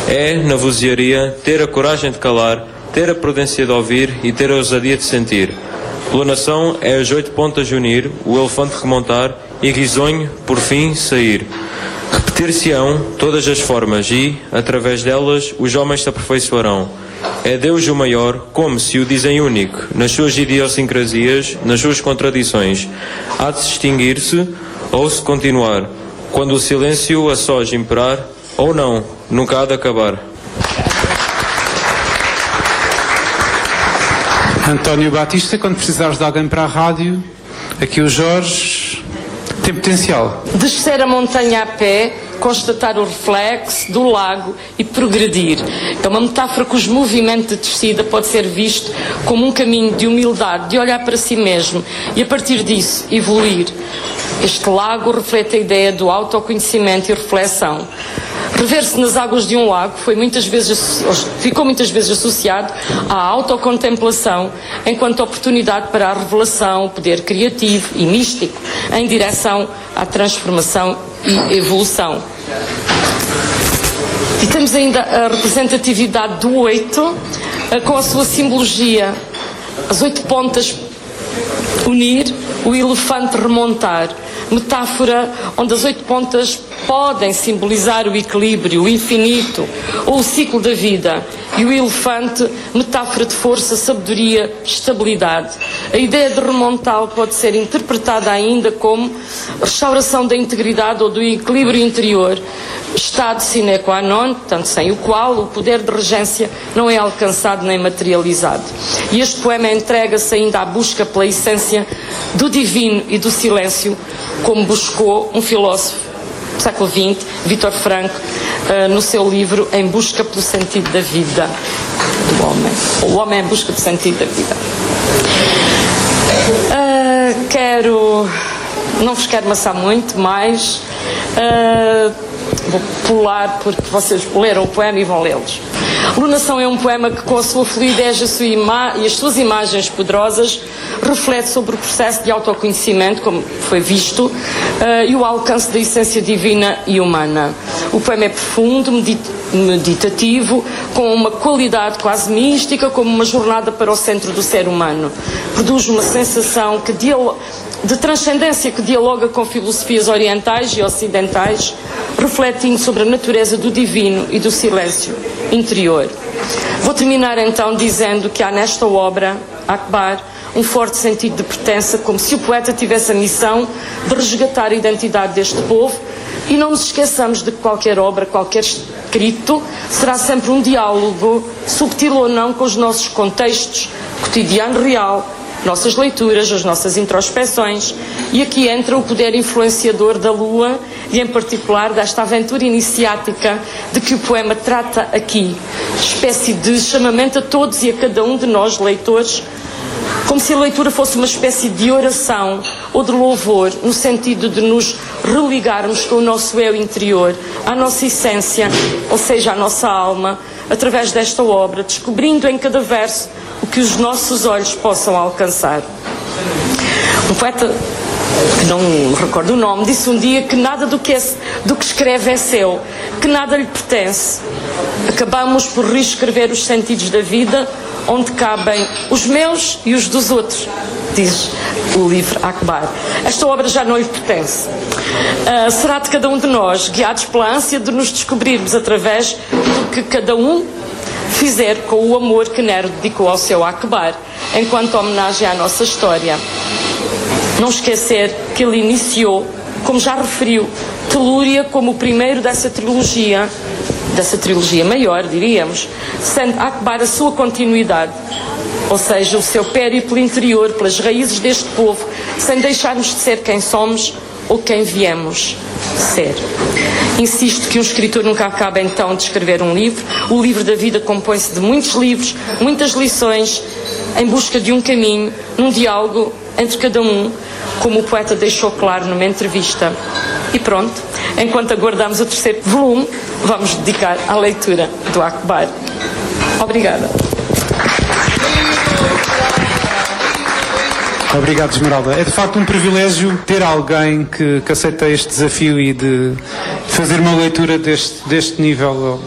É, na vozearia, ter a coragem de calar, ter a prudência de ouvir e ter a ousadia de sentir. Lunação é as 8 pontas unir, o elefante remontar e risonho, por fim, sair. Repetir-se-ão todas as formas e, através delas, os homens se aperfeiçoarão. É Deus o maior, como se o dizem único, nas suas idiosincrasias, nas suas contradições. Há de distinguir-se ou se continuar, quando o silêncio a sós imperar, ou não, nunca há de acabar. António Batista, quando precisares de alguém para a rádio, aqui o Jorge tem potencial. Descer a montanha a pé, constatar o reflexo do lago e progredir. É uma metáfora cujo movimento de descida pode ser visto como um caminho de humildade, de olhar para si mesmo e, a partir disso, evoluir. Este lago reflete a ideia do autoconhecimento e reflexão. Rever-se nas águas de um lago ficou muitas vezes associado à autocontemplação enquanto oportunidade para a revelação, o poder criativo e místico em direção à transformação e evolução. E temos ainda a representatividade do 8, com a sua simbologia, as 8 pontas unir, o elefante remontar, metáfora onde as 8 pontas podem simbolizar o equilíbrio, o infinito ou o ciclo da vida, e o elefante, metáfora de força, sabedoria, estabilidade. A ideia de remontá-lo pode ser interpretada ainda como restauração da integridade ou do equilíbrio interior, estado sine qua non, portanto sem o qual o poder de regência não é alcançado nem materializado. E este poema entrega-se ainda à busca pela essência do divino e do silêncio, como buscou um filósofo do século XX, Vítor Franco, no seu livro Em Busca pelo Sentido da Vida do Homem. O Homem em Busca do Sentido da Vida. Não vos quero amassar muito mais. Vou pular porque vocês leram o poema e vão lê-los. Lunação é um poema que, com a sua fluidez e as suas imagens poderosas, reflete sobre o processo de autoconhecimento, como foi visto, e o alcance da essência divina e humana. O poema é profundo, meditativo, com uma qualidade quase mística, como uma jornada para o centro do ser humano. Produz uma sensação de transcendência que dialoga com filosofias orientais e ocidentais, refletindo sobre a natureza do divino e do silêncio interior. Vou terminar então dizendo que há nesta obra, Akbar, um forte sentido de pertença, como se o poeta tivesse a missão de resgatar a identidade deste povo, e não nos esqueçamos de que qualquer obra, qualquer escrito, será sempre um diálogo, subtil ou não, com os nossos contextos, cotidiano real, nossas leituras, as nossas introspeções, e aqui entra o poder influenciador da Lua e, em particular, desta aventura iniciática de que o poema trata aqui, espécie de chamamento a todos e a cada um de nós, leitores, como se a leitura fosse uma espécie de oração ou de louvor, no sentido de nos religarmos com o nosso eu interior, à nossa essência, ou seja, à nossa alma, através desta obra, descobrindo em cada verso o que os nossos olhos possam alcançar. Um poeta, que não me recordo o nome, disse um dia que nada do que escreve é seu, que nada lhe pertence. Acabamos por reescrever os sentidos da vida, onde cabem os meus e os dos outros, diz o livro Akbar. Esta obra já não lhe pertence. Será de cada um de nós, guiados pela ânsia de nos descobrirmos através do que cada um fizer com o amor que Nero dedicou ao seu Akbar, enquanto homenagem à nossa história. Não esquecer que ele iniciou, como já referiu, Telúria como o primeiro dessa trilogia maior, diríamos, sendo Akbar a sua continuidade, ou seja, o seu périplo interior pelas raízes deste povo, sem deixarmos de ser quem somos ou quem viemos ser. Insisto que um escritor nunca acaba então de escrever um livro. O livro da vida compõe-se de muitos livros, muitas lições, em busca de um caminho, num diálogo entre cada um, como o poeta deixou claro numa entrevista. E pronto, enquanto aguardamos o 3º volume, vamos dedicar à leitura do Akbar. Obrigada. Obrigado, Esmeralda. É de facto um privilégio ter alguém que aceita este desafio e de fazer uma leitura deste nível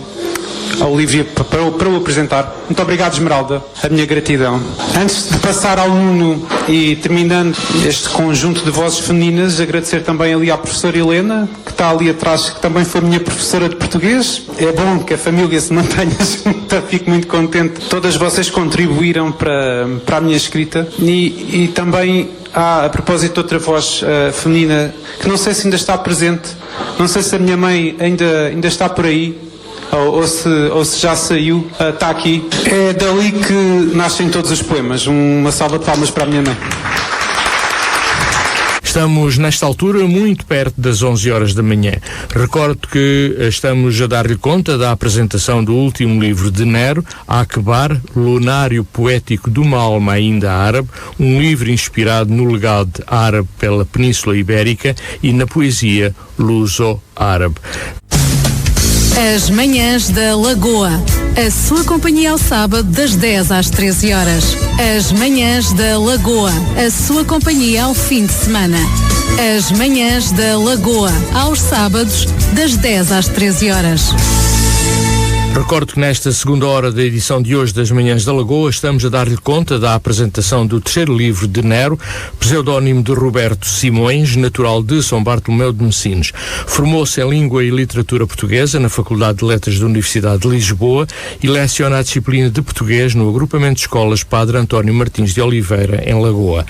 ao livro para o apresentar. Muito obrigado, Esmeralda. A minha gratidão. Antes de passar ao Nuno e terminando este conjunto de vozes femininas, agradecer também ali à professora Helena, que está ali atrás, que também foi minha professora de português. É bom que a família se mantenha junta, fico muito contente. Todas vocês contribuíram para a minha escrita e também a propósito de outra voz feminina, que não sei se ainda está presente, não sei se a minha mãe ainda está por aí, ou se já saiu, está aqui. É dali que nascem todos os poemas. Uma salva de palmas para a minha mãe. Estamos, nesta altura, muito perto das 11 horas da manhã. Recordo que estamos a dar-lhe conta da apresentação do último livro de Nero, Akbar, Lunário Poético de uma Alma Ainda Árabe, um livro inspirado no legado árabe pela Península Ibérica e na poesia luso-árabe. As Manhãs da Lagoa. A sua companhia ao sábado das 10 às 13 horas. As Manhãs da Lagoa. A sua companhia ao fim de semana. As Manhãs da Lagoa. Aos sábados das 10 às 13 horas. Recordo que nesta segunda hora da edição de hoje das Manhãs da Lagoa estamos a dar-lhe conta da apresentação do terceiro livro de Nero, pseudónimo de Roberto Simões, natural de São Bartolomeu de Messinos. Formou-se em Língua e Literatura Portuguesa na Faculdade de Letras da Universidade de Lisboa e leciona a disciplina de Português no agrupamento de escolas Padre António Martins de Oliveira, em Lagoa.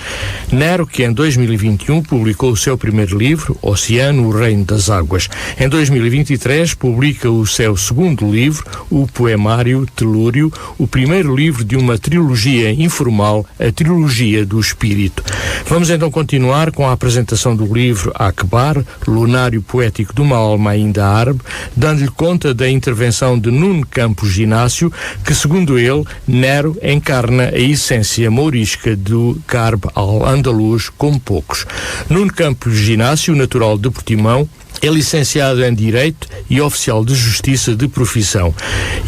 Nero, que em 2021 publicou o seu primeiro livro, Oceano, o Reino das Águas. Em 2023 publica o seu segundo livro, o Poemário Telúrio, o primeiro livro de uma trilogia informal, a Trilogia do Espírito. Vamos então continuar com a apresentação do livro Akbar, Lunário Poético de uma Alma Ainda Árabe, dando-lhe conta da intervenção de Nuno Campos Inácio, que, segundo ele, Nero encarna a essência mourisca do Garb al-Andalus como poucos. Nuno Campos Inácio, natural de Portimão, é licenciado em Direito e oficial de Justiça de profissão.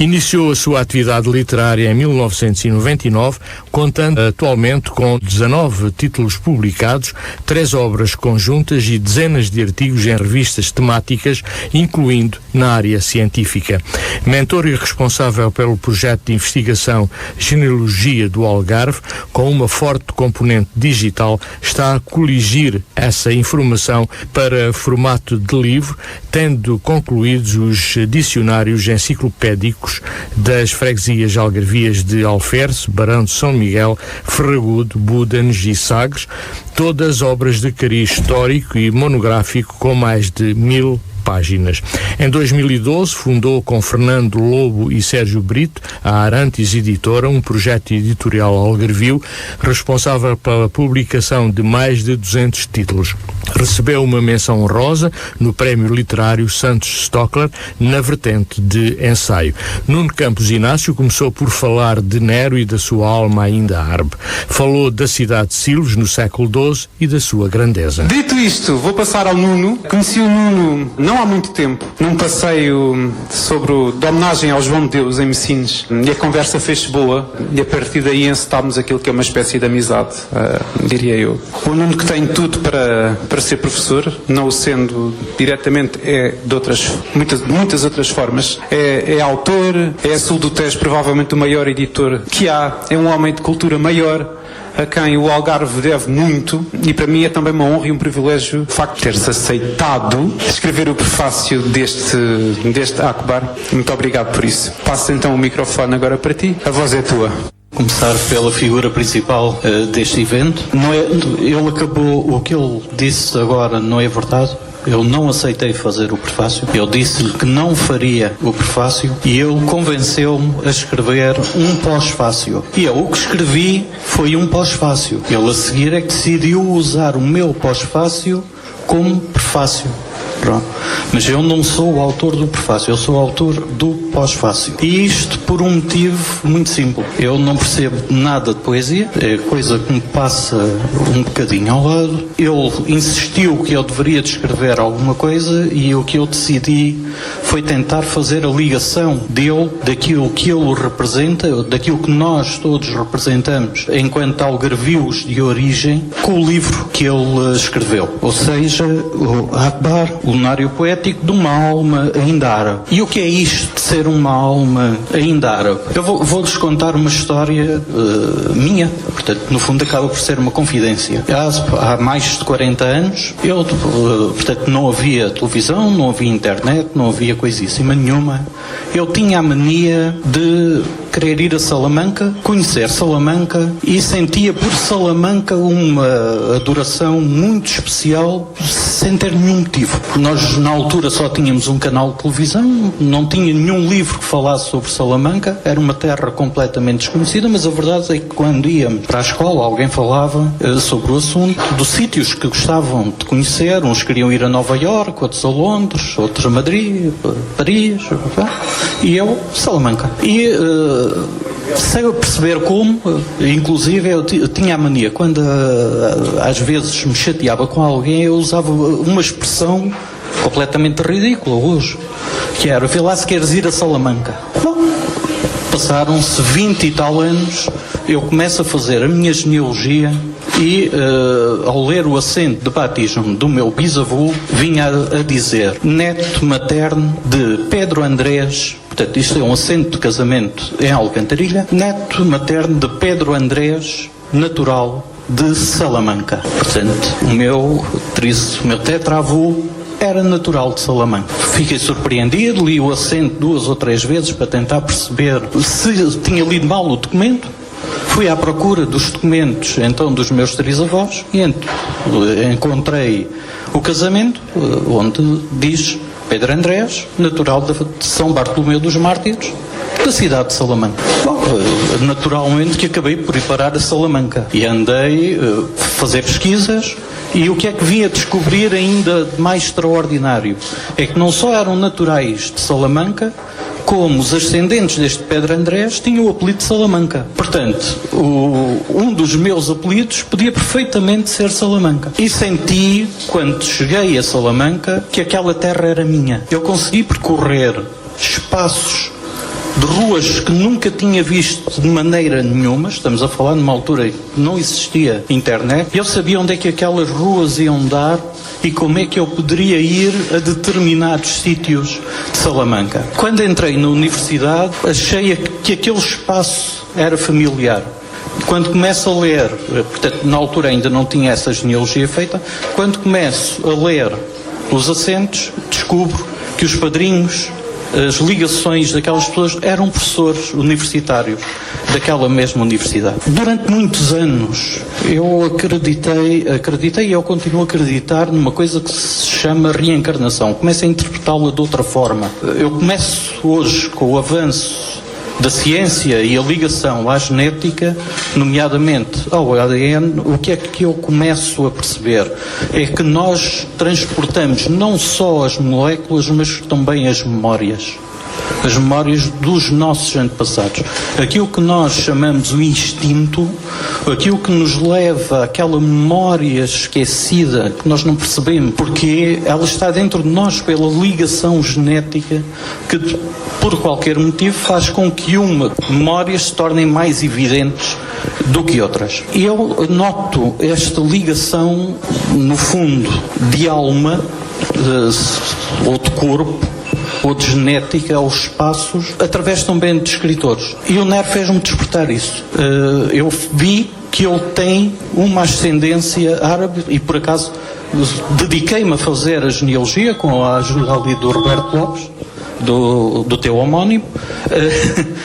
Iniciou a sua atividade literária em 1999, contando atualmente com 19 títulos publicados, 3 obras conjuntas e dezenas de artigos em revistas temáticas, incluindo na área científica. Mentor e responsável pelo projeto de investigação Genealogia do Algarve, com uma forte componente digital, está a coligir essa informação para formato de livro, tendo concluídos os dicionários enciclopédicos das freguesias algarvias de Alferce, Barão de São Miguel, Ferragudo, Budanes e Sagres, todas obras de cariz histórico e monográfico com mais de 1000 páginas. Em 2012 fundou com Fernando Lobo e Sérgio Brito a Arantes Editora, um projeto editorial algarvio responsável pela publicação de mais de 200 títulos. Recebeu uma menção honrosa no Prémio Literário Santos Stockler na vertente de ensaio. Nuno Campos Inácio começou por falar de Nero e da sua alma ainda árabe. Falou da cidade de Silos no século XII e da sua grandeza. Dito isto, vou passar ao Nuno. Conheci o Nuno não há muito tempo, num passeio de homenagem ao João de Deus em Messinos, e a conversa fez-se boa e a partir daí encetámos aquilo que é uma espécie de amizade, diria eu. O Nuno, que tem tudo para ser professor, não o sendo diretamente, é de muitas outras formas. É autor, é a Sul do Tejo provavelmente o maior editor que há, é um homem de cultura maior, a quem o Algarve deve muito, e para mim é também uma honra e um privilégio o facto de teres aceitado escrever o prefácio deste Akbar. Muito obrigado por isso. Passo então o microfone agora para ti. A voz é tua. Começar pela figura principal deste evento. Ele acabou, o que ele disse agora não é verdade. Eu não aceitei fazer o prefácio. Eu disse-lhe que não faria o prefácio e ele convenceu-me a escrever um pós-fácio. E eu o que escrevi foi um pós-fácio. Ele a seguir é que decidiu usar o meu pós-fácio como prefácio. Pronto. Mas eu não sou o autor do prefácio, eu sou o autor do pós-fácio. E isto por um motivo muito simples. Eu não percebo nada de poesia, é coisa que me passa um bocadinho ao lado. Ele insistiu que eu deveria descrever alguma coisa e o que eu decidi foi tentar fazer a ligação dele, daquilo que ele representa, daquilo que nós todos representamos enquanto algarvios de origem, com o livro que ele escreveu. Ou seja, o Akbar, o Lunário Poético de uma alma ainda árabe. E o que é isto de ser uma alma ainda árabe? Eu vou-lhes contar uma história minha, portanto, no fundo acaba por ser uma confidência. Há mais de 40 anos, portanto, não havia televisão, não havia internet, não havia coisíssima nenhuma. Eu tinha a mania de querer ir a Salamanca, conhecer Salamanca, e sentia por Salamanca uma adoração muito especial sem ter nenhum motivo. Nós na altura só tínhamos um canal de televisão, não tinha nenhum livro que falasse sobre Salamanca, era uma terra completamente desconhecida, mas a verdade é que quando íamos para a escola alguém falava sobre o assunto, dos sítios que gostavam de conhecer, uns queriam ir a Nova Iorque, outros a Londres, outros a Madrid, Paris, e eu Salamanca. E sem eu perceber como, inclusive eu tinha a mania, quando às vezes me chateava com alguém, eu usava uma expressão completamente ridícula hoje, que era: vê lá se queres ir a Salamanca. Bom, passaram-se 20 e tal anos, eu começo a fazer a minha genealogia e ao ler o assento de batismo do meu bisavô, vinha a dizer neto materno de Pedro Andrés. Portanto, isto é um assento de casamento em Alcantarilha. Neto materno de Pedro Andrés, natural de Salamanca. Portanto, o meu tetravô era natural de Salamanca. Fiquei surpreendido, li o assento 2 ou 3 vezes para tentar perceber se tinha lido mal o documento. Fui à procura dos documentos, então, dos meus 3 avós, e encontrei o casamento, onde diz Pedro Andrés, natural de São Bartolomeu dos Mártires, da cidade de Salamanca. Bom, naturalmente que acabei por ir parar a Salamanca e andei a fazer pesquisas, e o que é que vim a descobrir ainda de mais extraordinário é que não só eram naturais de Salamanca, como os ascendentes deste Pedro Andrés tinham o apelido de Salamanca. Portanto, um dos meus apelidos podia perfeitamente ser Salamanca. E senti, quando cheguei a Salamanca, que aquela terra era minha. Eu consegui percorrer espaços de ruas que nunca tinha visto de maneira nenhuma. Estamos a falar numa altura em que não existia internet. Eu sabia onde é que aquelas ruas iam dar e como é que eu poderia ir a determinados sítios de Salamanca. Quando entrei na universidade, achei que aquele espaço era familiar. Quando começo a ler, portanto, na altura ainda não tinha essa genealogia feita, quando começo a ler os assentos, descubro que os padrinhos, as ligações daquelas pessoas eram professores universitários daquela mesma universidade. Durante muitos anos eu acreditei e eu continuo a acreditar numa coisa que se chama reencarnação. Começo a interpretá-la de outra forma. Eu começo hoje, com o avanço da ciência e a ligação à genética, nomeadamente ao ADN, o que é que eu começo a perceber? É que nós transportamos não só as moléculas, mas também as memórias. As memórias dos nossos antepassados. Aquilo que nós chamamos o instinto, aquilo que nos leva àquela memória esquecida, que nós não percebemos, porque ela está dentro de nós pela ligação genética que, por qualquer motivo, faz com que uma memória se tornem mais evidentes do que outras. E eu noto esta ligação, no fundo, de alma, ou de corpo, ou de genética aos espaços, através também de escritores. E o Nero fez-me despertar isso. Eu vi que ele tem uma ascendência árabe e, por acaso, dediquei-me a fazer a genealogia com a ajuda ali do Roberto Lopes, do teu homónimo.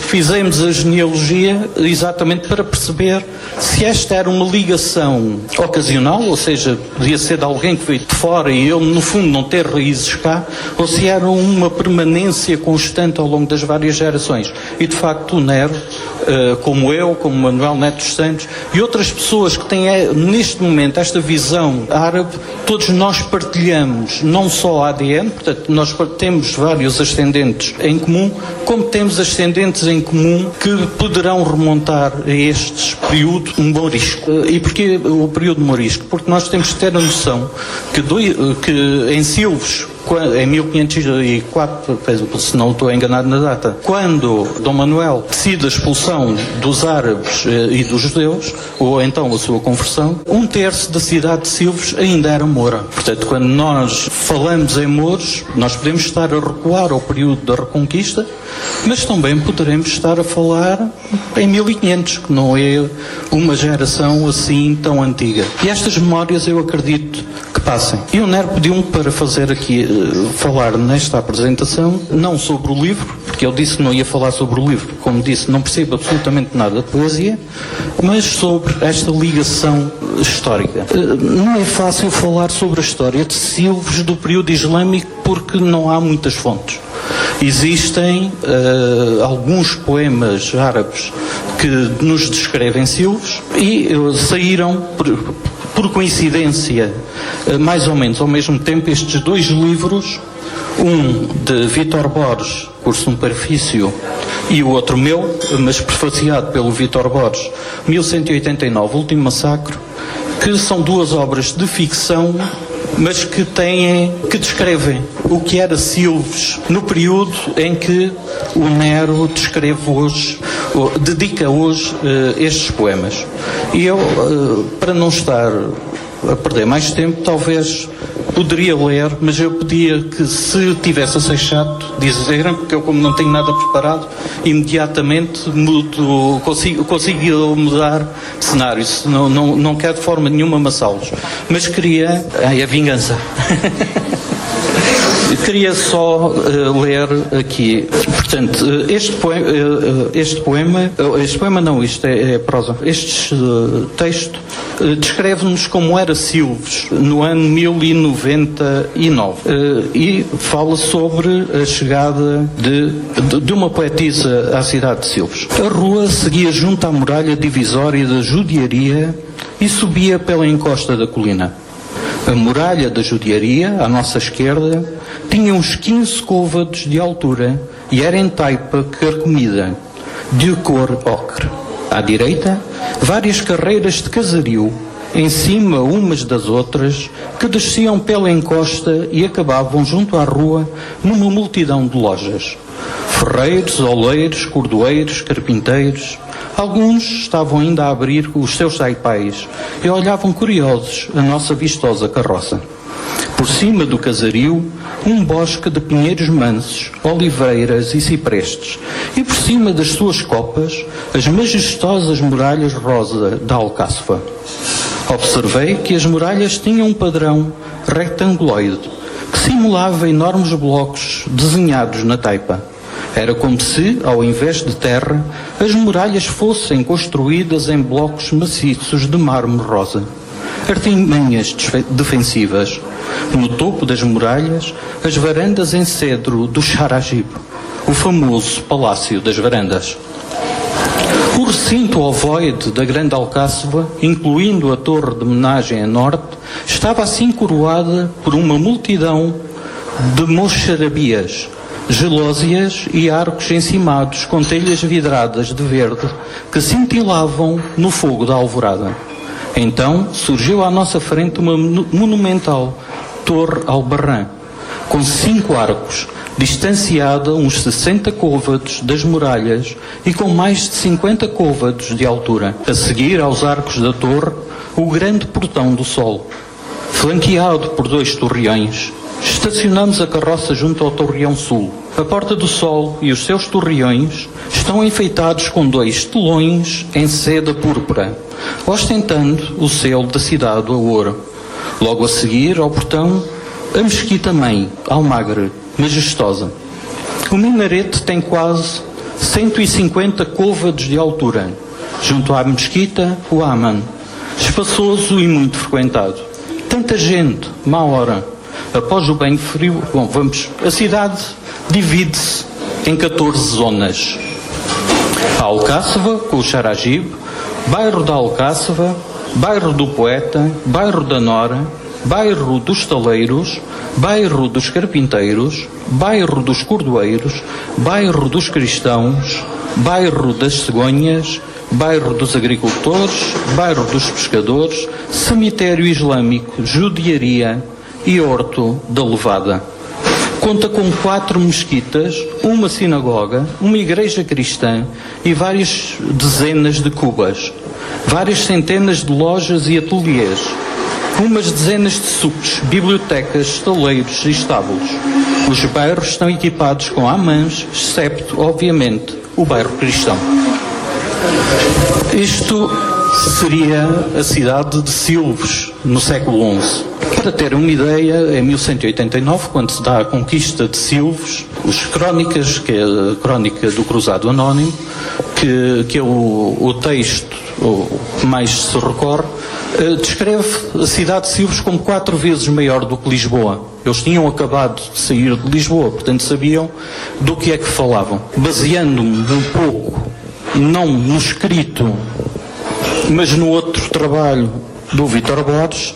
Fizemos a genealogia exatamente para perceber se esta era uma ligação ocasional, ou seja, podia ser de alguém que veio de fora e eu, no fundo, não ter raízes cá, ou se era uma permanência constante ao longo das várias gerações. E, de facto, o Nero, como eu, como Manuel Neto dos Santos e outras pessoas que têm neste momento esta visão árabe, todos nós partilhamos não só ADN, portanto, nós temos vários ascendentes em comum, como temos ascendentes em comum que poderão remontar a este período humorístico. E porquê o período humorístico? Porque nós temos que ter a noção que em Silves, em 1504, se não estou enganado na data, quando Dom Manuel decide a expulsão dos árabes e dos judeus, ou então a sua conversão, 1/3 da cidade de Silves ainda era moura. Portanto, quando nós falamos em mouros, nós podemos estar a recuar ao período da Reconquista, mas também poderemos estar a falar em 1500, que não é uma geração assim tão antiga. E estas memórias eu acredito que passem. E o Nero pediu-me para fazer aqui, falar nesta apresentação, não sobre o livro, porque ele disse que não ia falar sobre o livro, como disse, não percebo absolutamente nada de poesia, mas sobre esta ligação histórica. Não é fácil falar sobre a história de Silves do período islâmico porque não há muitas fontes. Existem alguns poemas árabes que nos descrevem Silves e saíram por coincidência, mais ou menos ao mesmo tempo, estes dois livros, um de Vítor Borges, Curso um Perfício, e o outro meu, mas prefaciado pelo Vítor Borges, 1189, Último Massacre, que são duas obras de ficção, mas que descrevem o que era Silves no período em que o Nero dedica hoje estes poemas. E eu, para não estar a perder mais tempo, talvez poderia ler, mas eu pedia que, se tivesse a ser chato, dizerem, porque eu, como não tenho nada preparado, imediatamente consigo mudar de cenário. Não quero de forma nenhuma amassá-los. Mas queria... a vingança. Queria só ler aqui, portanto, isto é prosa. Este texto descreve-nos como era Silves no ano 1099 e fala sobre a chegada de uma poetisa à cidade de Silves. A rua seguia junto à muralha divisória da judiaria e subia pela encosta da colina. A muralha da judiaria, à nossa esquerda, tinha uns 15 côvados de altura e era em taipa carcomida, de cor ocre. À direita, várias carreiras de casario, em cima umas das outras, que desciam pela encosta e acabavam junto à rua numa multidão de lojas. Ferreiros, oleiros, cordoeiros, carpinteiros. Alguns estavam ainda a abrir os seus taipais e olhavam curiosos a nossa vistosa carroça. Por cima do casario, um bosque de pinheiros mansos, oliveiras e ciprestes, e por cima das suas copas, as majestosas muralhas rosa da Alcáçova. Observei que as muralhas tinham um padrão retanguloide, que simulava enormes blocos desenhados na taipa. Era como se, ao invés de terra, as muralhas fossem construídas em blocos maciços de mármore rosa. Artimanhas defensivas. No topo das muralhas, as varandas em cedro do Charajib, o famoso Palácio das Varandas. O recinto ovoide da Grande Alcáçova, incluindo a torre de homenagem a norte, estava assim coroada por uma multidão de mocharabias, gelósias e arcos encimados com telhas vidradas de verde que cintilavam no fogo da alvorada. Então surgiu à nossa frente uma monumental torre albarrã, com 5 arcos, distanciada uns 60 côvados das muralhas e com mais de 50 côvados de altura. A seguir aos arcos da torre, o grande portão do sol, flanqueado por 2 torreões. Estacionamos a carroça junto ao torreão sul. A Porta do Sol e os seus torreões estão enfeitados com 2 telões em seda púrpura, ostentando o selo da cidade a ouro. Logo a seguir, ao portão, a mesquita-mãe, almagre, majestosa. O minarete tem quase 150 côvados de altura. Junto à mesquita, o Aman, espaçoso e muito frequentado. Tanta gente, má hora. Após o banho frio, a cidade divide-se em 14 zonas. A Alcáçova, com o Charajib, bairro da Alcáçova, bairro do Poeta, bairro da Nora, bairro dos Taleiros, bairro dos Carpinteiros, bairro dos Cordoeiros, bairro dos Cristãos, bairro das Cegonhas, bairro dos Agricultores, bairro dos Pescadores, cemitério islâmico, judiaria e horto da Levada. Conta com 4 mesquitas, uma sinagoga, uma igreja cristã e várias dezenas de cubas, várias centenas de lojas e ateliês, umas dezenas de sucos, bibliotecas, estaleiros e estábulos. Os bairros estão equipados com hammams, excepto, obviamente, o bairro cristão. Isto seria a cidade de Silves, no século XI. Para ter uma ideia, em 1189, quando se dá a conquista de Silves, os Crónicas, que é a crónica do Cruzado Anónimo, que é o texto que mais se recorre, descreve a cidade de Silves como 4 vezes maior do que Lisboa. Eles tinham acabado de sair de Lisboa, portanto sabiam do que é que falavam. Baseando-me um pouco, não no escrito, mas no outro trabalho do Vítor Borges,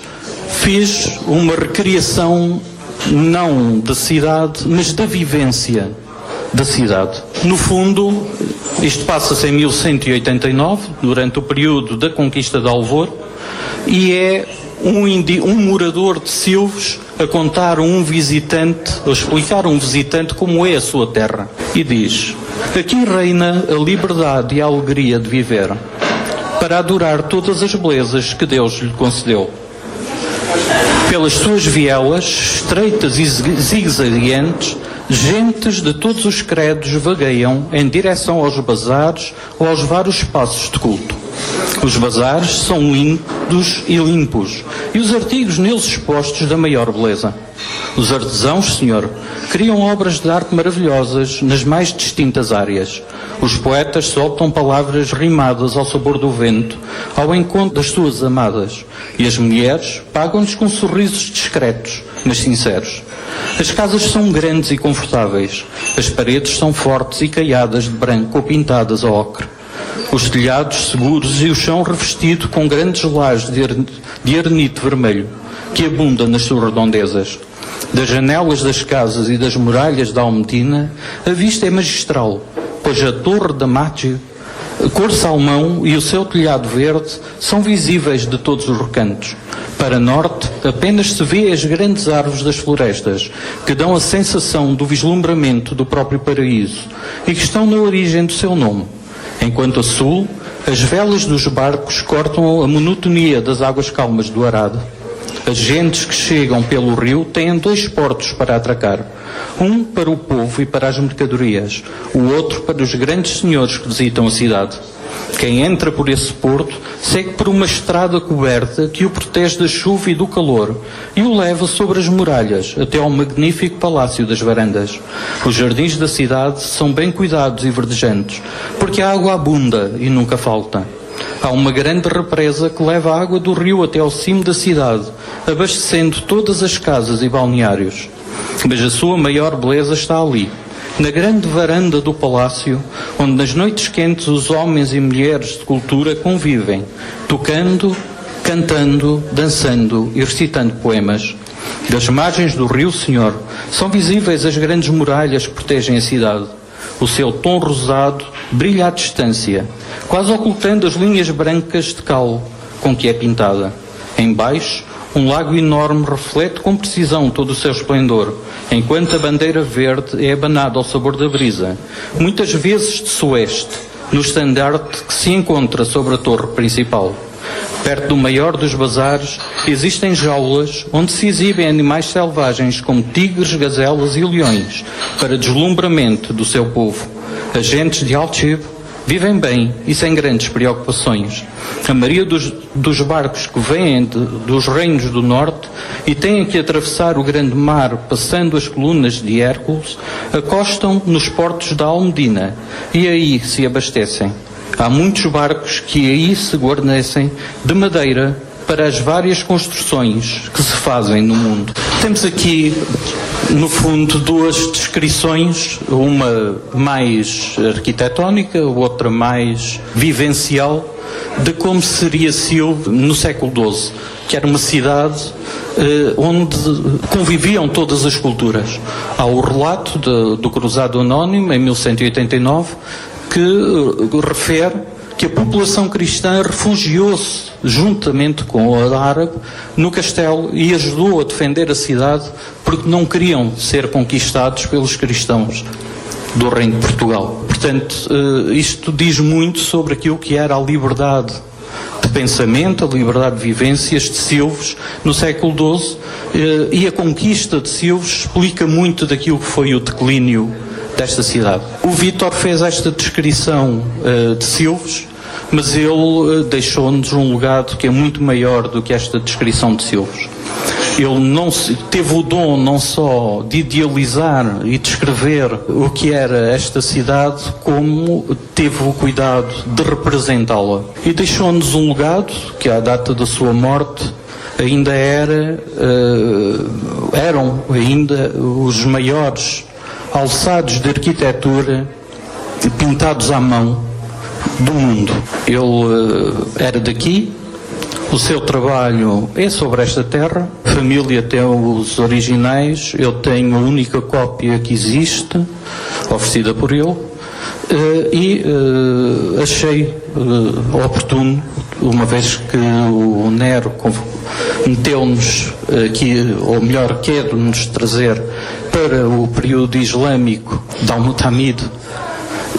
fiz uma recriação não da cidade, mas da vivência da cidade. No fundo, isto passa-se em 1189, durante o período da conquista de Alvor, e é um morador de Silves a contar a um visitante, a explicar a um visitante como é a sua terra. E diz: aqui reina a liberdade e a alegria de viver, para adorar todas as belezas que Deus lhe concedeu. Pelas suas vielas, estreitas e zigue-zagueantes, gentes de todos os credos vagueiam em direção aos bazares ou aos vários espaços de culto. Os bazares são lindos e limpos, e os artigos neles expostos da maior beleza. Os artesãos, senhor, criam obras de arte maravilhosas nas mais distintas áreas. Os poetas soltam palavras rimadas ao sabor do vento, ao encontro das suas amadas. E as mulheres pagam-lhes com sorrisos discretos, mas sinceros. As casas são grandes e confortáveis. As paredes são fortes e caiadas de branco ou pintadas a ocre. Os telhados seguros e o chão revestido com grandes lajes de arnite vermelho, que abunda nas suas redondezas. Das janelas das casas e das muralhas da Almedina, a vista é magistral, pois a torre da Mátio, a cor salmão e o seu telhado verde são visíveis de todos os recantos. Para norte, apenas se vê as grandes árvores das florestas, que dão a sensação do vislumbramento do próprio paraíso e que estão na origem do seu nome. Enquanto a sul, as velas dos barcos cortam a monotonia das águas calmas do Arado. As gentes que chegam pelo rio têm 2 portos para atracar. Um para o povo e para as mercadorias, o outro para os grandes senhores que visitam a cidade. Quem entra por esse porto segue por uma estrada coberta que o protege da chuva e do calor e o leva sobre as muralhas até ao magnífico Palácio das Varandas. Os jardins da cidade são bem cuidados e verdejantes, porque a água abunda e nunca falta. Há uma grande represa que leva a água do rio até ao cimo da cidade, abastecendo todas as casas e balneários. Mas a sua maior beleza está ali, na grande varanda do palácio, onde nas noites quentes os homens e mulheres de cultura convivem, tocando, cantando, dançando e recitando poemas. Das margens do rio, senhor, são visíveis as grandes muralhas que protegem a cidade. O seu tom rosado brilha à distância, quase ocultando as linhas brancas de cal com que é pintada. Embaixo, um lago enorme reflete com precisão todo o seu esplendor, enquanto a bandeira verde é abanada ao sabor da brisa, muitas vezes de sueste, no estandarte que se encontra sobre a torre principal. Perto do maior dos bazares existem jaulas onde se exibem animais selvagens como tigres, gazelas e leões, para deslumbramento do seu povo. As gentes de Alchib vivem bem e sem grandes preocupações. A maioria dos barcos que vêm dos reinos do norte e têm que atravessar o grande mar passando as colunas de Hércules, acostam nos portos da Almedina e aí se abastecem. Há muitos barcos que aí se guarnecem de madeira para as várias construções que se fazem no mundo. Temos aqui no fundo, duas descrições, uma mais arquitetónica, outra mais vivencial, de como seria Silves no século XII, que era uma cidade onde conviviam todas as culturas. Há o relato do Cruzado Anónimo, em 1189, que refere que a população cristã refugiou-se, juntamente com a árabe, no castelo e ajudou a defender a cidade porque não queriam ser conquistados pelos cristãos do Reino de Portugal. Portanto, isto diz muito sobre aquilo que era a liberdade de pensamento, a liberdade de vivências de Silves no século XII, e a conquista de Silves explica muito daquilo que foi o declínio desta cidade. O Vítor fez esta descrição de Silves, mas ele deixou-nos um legado que é muito maior do que esta descrição de Silves. Ele teve o dom não só de idealizar e descrever o que era esta cidade, como teve o cuidado de representá-la. E deixou-nos um legado que, à data da sua morte, ainda eram ainda os maiores alçados de arquitetura pintados à mão do mundo. Ele era daqui, o seu trabalho é sobre esta terra, a família tem os originais, eu tenho a única cópia que existe, oferecida por ele, e achei oportuno, uma vez que o Nero meteu-nos aqui, ou melhor, quer-nos trazer para o período islâmico de Al-Mutamid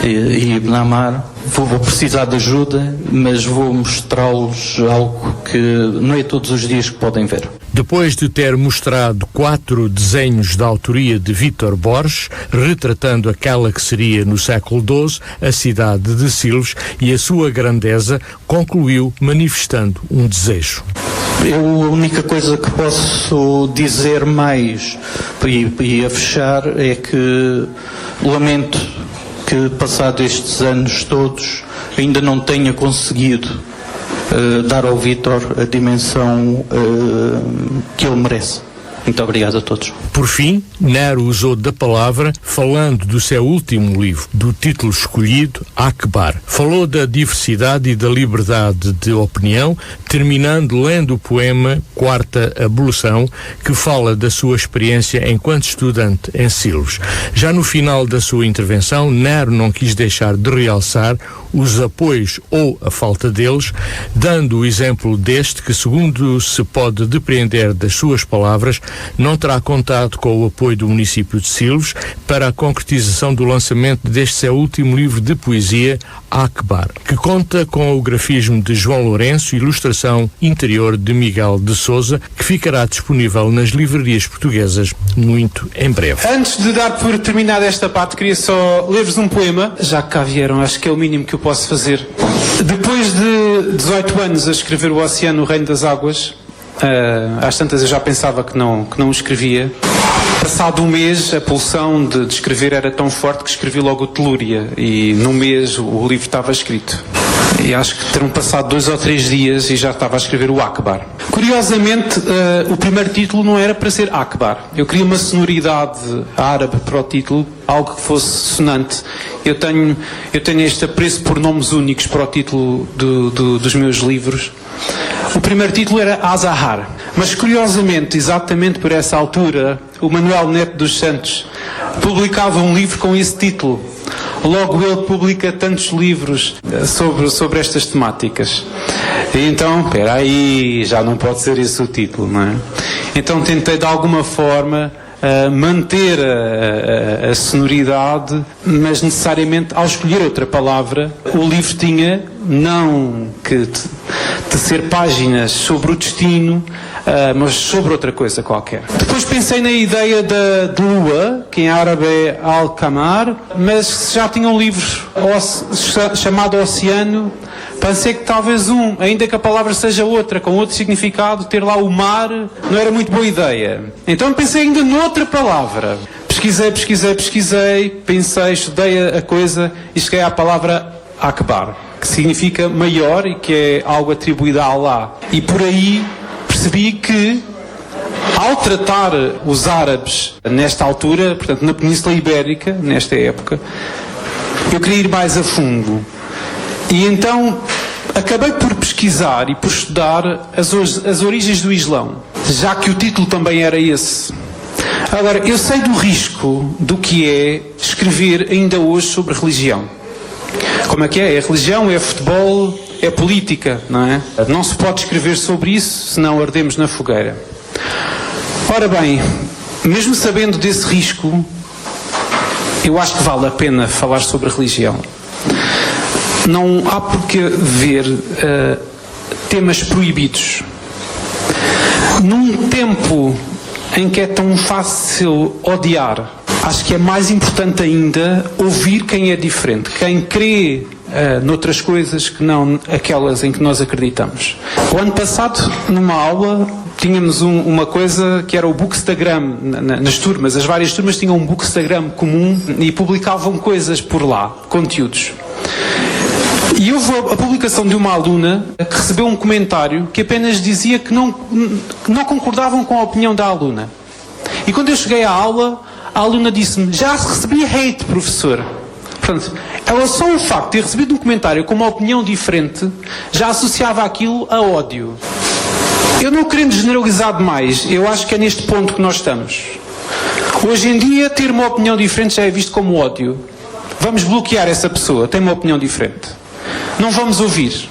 e Ibn Amar. Vou precisar de ajuda, mas vou mostrar-los algo que não é todos os dias que podem ver. Depois de ter mostrado 4 desenhos da autoria de Vítor Borges, retratando aquela que seria no século XII a cidade de Silves e a sua grandeza, concluiu manifestando um desejo. A única coisa que posso dizer mais e a fechar é que lamento que, passados estes anos todos, ainda não tenha conseguido dar ao Vítor a dimensão que ele merece. Muito obrigado a todos. Por fim, Nero usou da palavra, falando do seu último livro, do título escolhido, Akbar. Falou da diversidade e da liberdade de opinião, terminando lendo o poema Quarta Abolição, que fala da sua experiência enquanto estudante em Silves. Já no final da sua intervenção, Nero não quis deixar de realçar os apoios ou a falta deles, dando o exemplo deste que, segundo se pode depreender das suas palavras, não terá contado com o apoio do município de Silves para a concretização do lançamento deste seu último livro de poesia, Akbar, que conta com o grafismo de João Lourenço e ilustração interior de Miguel de Sousa, que ficará disponível nas livrarias portuguesas muito em breve. Antes de dar por terminada esta parte, queria só ler-vos um poema, já que cá vieram, acho que é o mínimo que eu posso fazer. Depois de 18 anos a escrever O Oceano, o Reino das Águas, às tantas eu já pensava que não o escrevia. Passado um mês, a pulsão de escrever era tão forte que escrevi logo o Telúria, e num mês o livro estava escrito. E acho que terão passado 2 ou 3 dias e já estava a escrever o Akbar. Curiosamente, o primeiro título não era para ser Akbar. Eu queria uma sonoridade árabe para o título, algo que fosse sonante. Eu tenho este apreço por nomes únicos para o título dos meus livros. O primeiro título era Azahar, mas curiosamente, exatamente por essa altura, o Manuel Neto dos Santos publicava um livro com esse título. Logo ele publica tantos livros sobre estas temáticas. E então, espera aí, já não pode ser esse o título, não é? Então tentei de alguma forma manter a sonoridade, mas necessariamente ao escolher outra palavra, o livro tinha não que de ser páginas sobre o destino, mas sobre outra coisa qualquer. Depois pensei na ideia de lua, que em árabe é Al-Qamar, mas já tinha um livro chamado Oceano. Pensei que talvez ainda que a palavra seja outra, com outro significado, ter lá o mar, não era muito boa ideia. Então pensei ainda noutra palavra. Pesquisei, pensei, estudei a coisa e cheguei à palavra Akbar, que significa maior e que é algo atribuído a Allah. E por aí percebi que Ao tratar os árabes nesta altura, portanto na Península Ibérica, nesta época, eu queria ir mais a fundo. E então acabei por pesquisar e por estudar as origens do Islão, já que o título também era esse. Agora, eu sei do risco do que é escrever ainda hoje sobre religião. Como é que é? É religião, é futebol, é política, não é? Não se pode escrever sobre isso, senão ardemos na fogueira. Ora bem, mesmo sabendo desse risco, eu acho que vale a pena falar sobre religião. Não há por que ver temas proibidos. Num tempo em que é tão fácil odiar, acho que é mais importante ainda ouvir quem é diferente, quem crê noutras coisas que não aquelas em que nós acreditamos. O ano passado, numa aula, tínhamos uma coisa que era o Bookstagram nas turmas. As várias turmas tinham um Bookstagram comum e publicavam coisas por lá, conteúdos. E houve a publicação de uma aluna que recebeu um comentário que apenas dizia que não concordavam com a opinião da aluna. E quando eu cheguei à aula, a aluna disse-me: já recebi hate, professor. Portanto, ela só o facto de ter recebido um comentário com uma opinião diferente já associava aquilo a ódio. Eu não querendo generalizar demais, eu acho que é neste ponto que nós estamos. Hoje em dia, ter uma opinião diferente já é visto como ódio. Vamos bloquear essa pessoa, tem uma opinião diferente. Não vamos ouvir.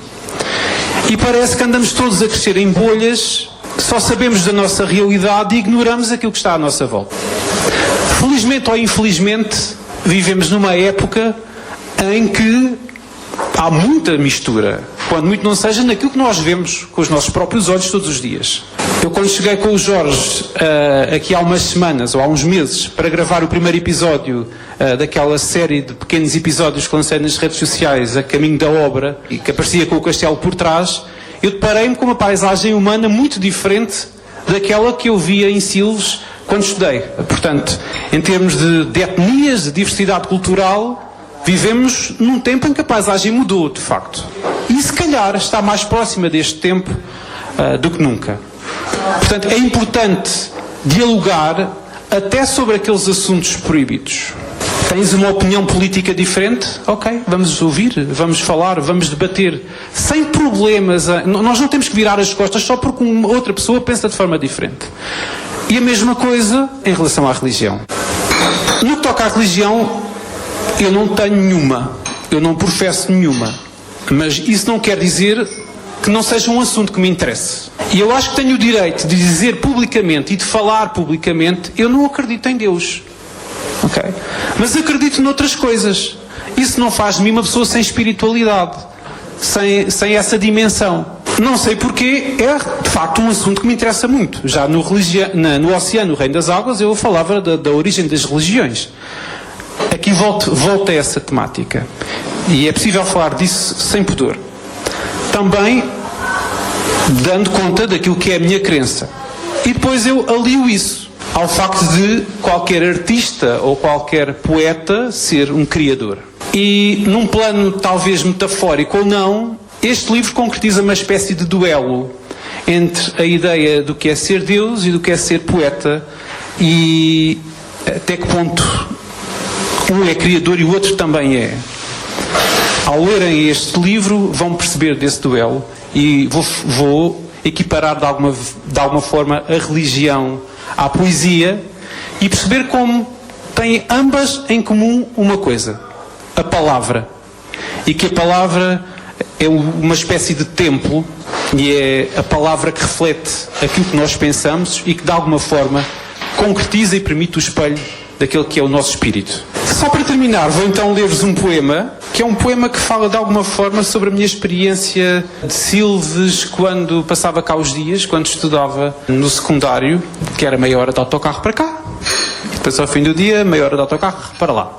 E parece que andamos todos a crescer em bolhas, que só sabemos da nossa realidade e ignoramos aquilo que está à nossa volta. Felizmente ou infelizmente, vivemos numa época em que há muita mistura, quando muito não seja naquilo que nós vemos com os nossos próprios olhos todos os dias. Eu quando cheguei com o Jorge aqui há umas semanas ou há uns meses para gravar o primeiro episódio daquela série de pequenos episódios que lancei nas redes sociais a caminho da obra e que aparecia com o castelo por trás, eu deparei-me com uma paisagem humana muito diferente daquela que eu via em Silves quando estudei. Portanto, em termos de etnias, de diversidade cultural, vivemos num tempo em que a paisagem mudou, de facto. E se calhar está mais próxima deste tempo do que nunca. Portanto, é importante dialogar até sobre aqueles assuntos proibidos. Tens uma opinião política diferente? Ok, vamos ouvir, vamos falar, vamos debater, sem problemas. Nós não temos que virar as costas só porque uma outra pessoa pensa de forma diferente. E a mesma coisa em relação à religião. No que toca à religião, eu não tenho nenhuma, eu não professo nenhuma, mas isso não quer dizer que não seja um assunto que me interesse. E eu acho que tenho o direito de dizer publicamente e de falar publicamente: eu não acredito em Deus. Ok? Mas acredito noutras coisas. Isso não faz de mim uma pessoa sem espiritualidade, sem essa dimensão. Não sei porquê, é de facto um assunto que me interessa muito. Já no Oceano, o Reino das Águas, eu falava da origem das religiões. Aqui volto a essa temática. E é possível falar disso sem pudor. Também dando conta daquilo que é a minha crença. E depois eu alio isso ao facto de qualquer artista ou qualquer poeta ser um criador. E num plano talvez metafórico ou não, este livro concretiza uma espécie de duelo entre a ideia do que é ser Deus e do que é ser poeta, e até que ponto um é criador e o outro também é. Ao lerem este livro vão perceber desse duelo, e vou equiparar de alguma forma a religião à poesia e perceber como têm ambas em comum uma coisa: a palavra. E que a palavra é uma espécie de templo, e é a palavra que reflete aquilo que nós pensamos e que de alguma forma concretiza e permite o espelho daquele que é o nosso espírito. Só para terminar, vou então ler-vos um poema, que é um poema que fala de alguma forma sobre a minha experiência de Silves quando passava cá os dias, quando estudava no secundário, que era meia hora de autocarro para cá, e depois ao fim do dia, meia hora de autocarro para lá.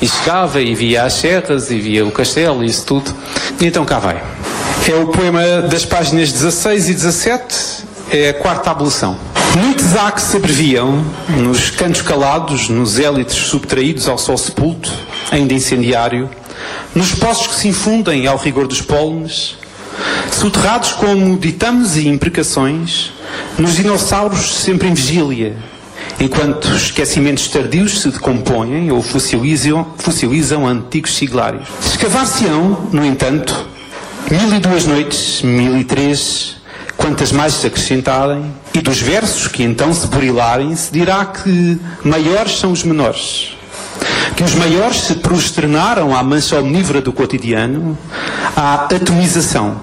E chegava e via as serras e via o castelo e isso tudo. E então cá vai. É o poema das páginas 16 e 17, é a quarta ablução. Muitos há que se abreviam nos cantos calados, nos élitres subtraídos ao sol sepulto, ainda incendiário, nos poços que se infundem ao rigor dos pólenes, soterrados como ditames e imprecações, Nos dinossauros, sempre em vigília, enquanto esquecimentos tardios se decompõem ou fossilizam antigos siglários. Escavar-se-ão, no entanto, 1002 noites, 1003, quantas mais se acrescentarem, e dos versos que então se burilarem, se dirá que maiores são os menores. Que os maiores se prosternaram à mancha omnívora do cotidiano, à atomização.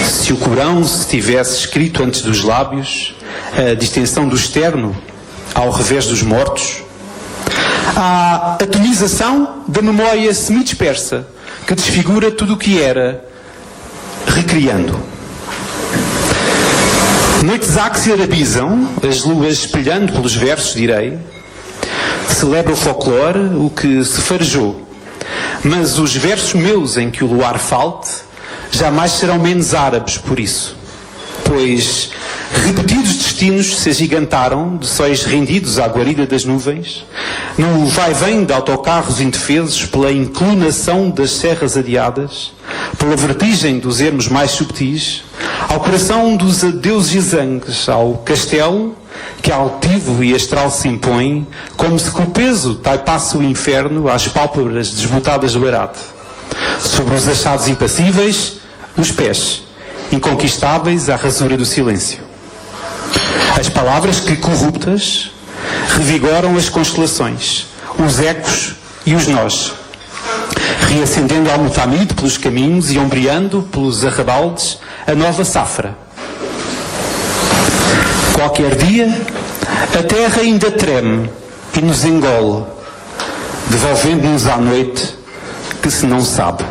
Se o Corão se tivesse escrito antes dos lábios, a distensão do externo ao revés dos mortos, à atomização da memória semi-dispersa, que desfigura tudo o que era, recriando. Noites há que se arabizam, as luas espelhando pelos versos, direi, celebra o folclore, o que se farejou. Mas os versos meus em que o luar falte, jamais serão menos árabes por isso. Pois repetidos destinos se agigantaram, de sóis rendidos à guarida das nuvens, no vai-vem de autocarros indefesos, pela inclinação das serras adiadas, pela vertigem dos ermos mais subtis, ao coração dos adeus gisangues, ao castelo, que altivo e astral se impõe, como se com o peso taipasse o inferno às pálpebras desbotadas do arado. Sobre os achados impassíveis, os pés, inconquistáveis à rasura do silêncio. As palavras que, corruptas, revigoram as constelações, os ecos e os nós, reacendendo ao mutamid pelos caminhos e ombreando pelos arrabaldes a nova safra. Qualquer dia, a terra ainda treme e nos engole, devolvendo-nos à noite que se não sabe.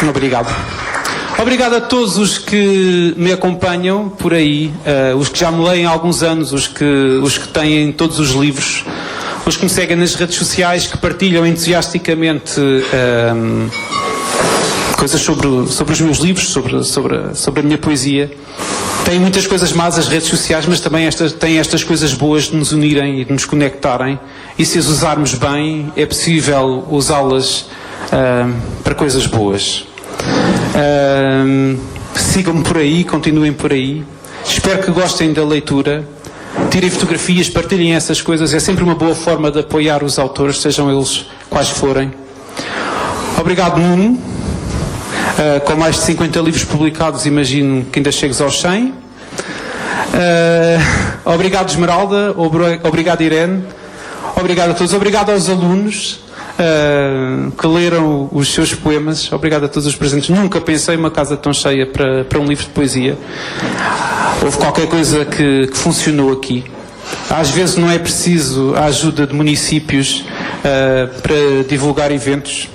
Obrigado. Obrigado a todos os que me acompanham por aí, os que já me leem há alguns anos, os que têm todos os livros, os que me seguem nas redes sociais, que partilham entusiasticamente coisas sobre os meus livros, sobre a minha poesia. Tem muitas coisas más as redes sociais, mas também têm estas coisas boas de nos unirem e de nos conectarem, e se as usarmos bem, é possível usá-las para coisas boas. Sigam-me por aí, continuem por aí. Espero que gostem da leitura. Tirem fotografias, partilhem essas coisas. É sempre uma boa forma de apoiar os autores, sejam eles quais forem. Obrigado, Nuno. Com mais de 50 livros publicados, imagino que ainda chegues aos 100. Obrigado, Esmeralda. Obrigado, Irene. Obrigado a todos. Obrigado aos alunos que leram os seus poemas. Obrigado a todos os presentes. Nunca pensei uma casa tão cheia para um livro de poesia. Houve qualquer coisa que funcionou aqui. Às vezes não é preciso a ajuda de municípios para divulgar eventos.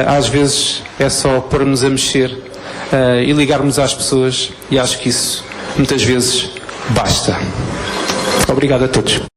Às vezes é só pôr-nos a mexer e ligarmos às pessoas, e acho que isso muitas vezes basta. Obrigado a todos.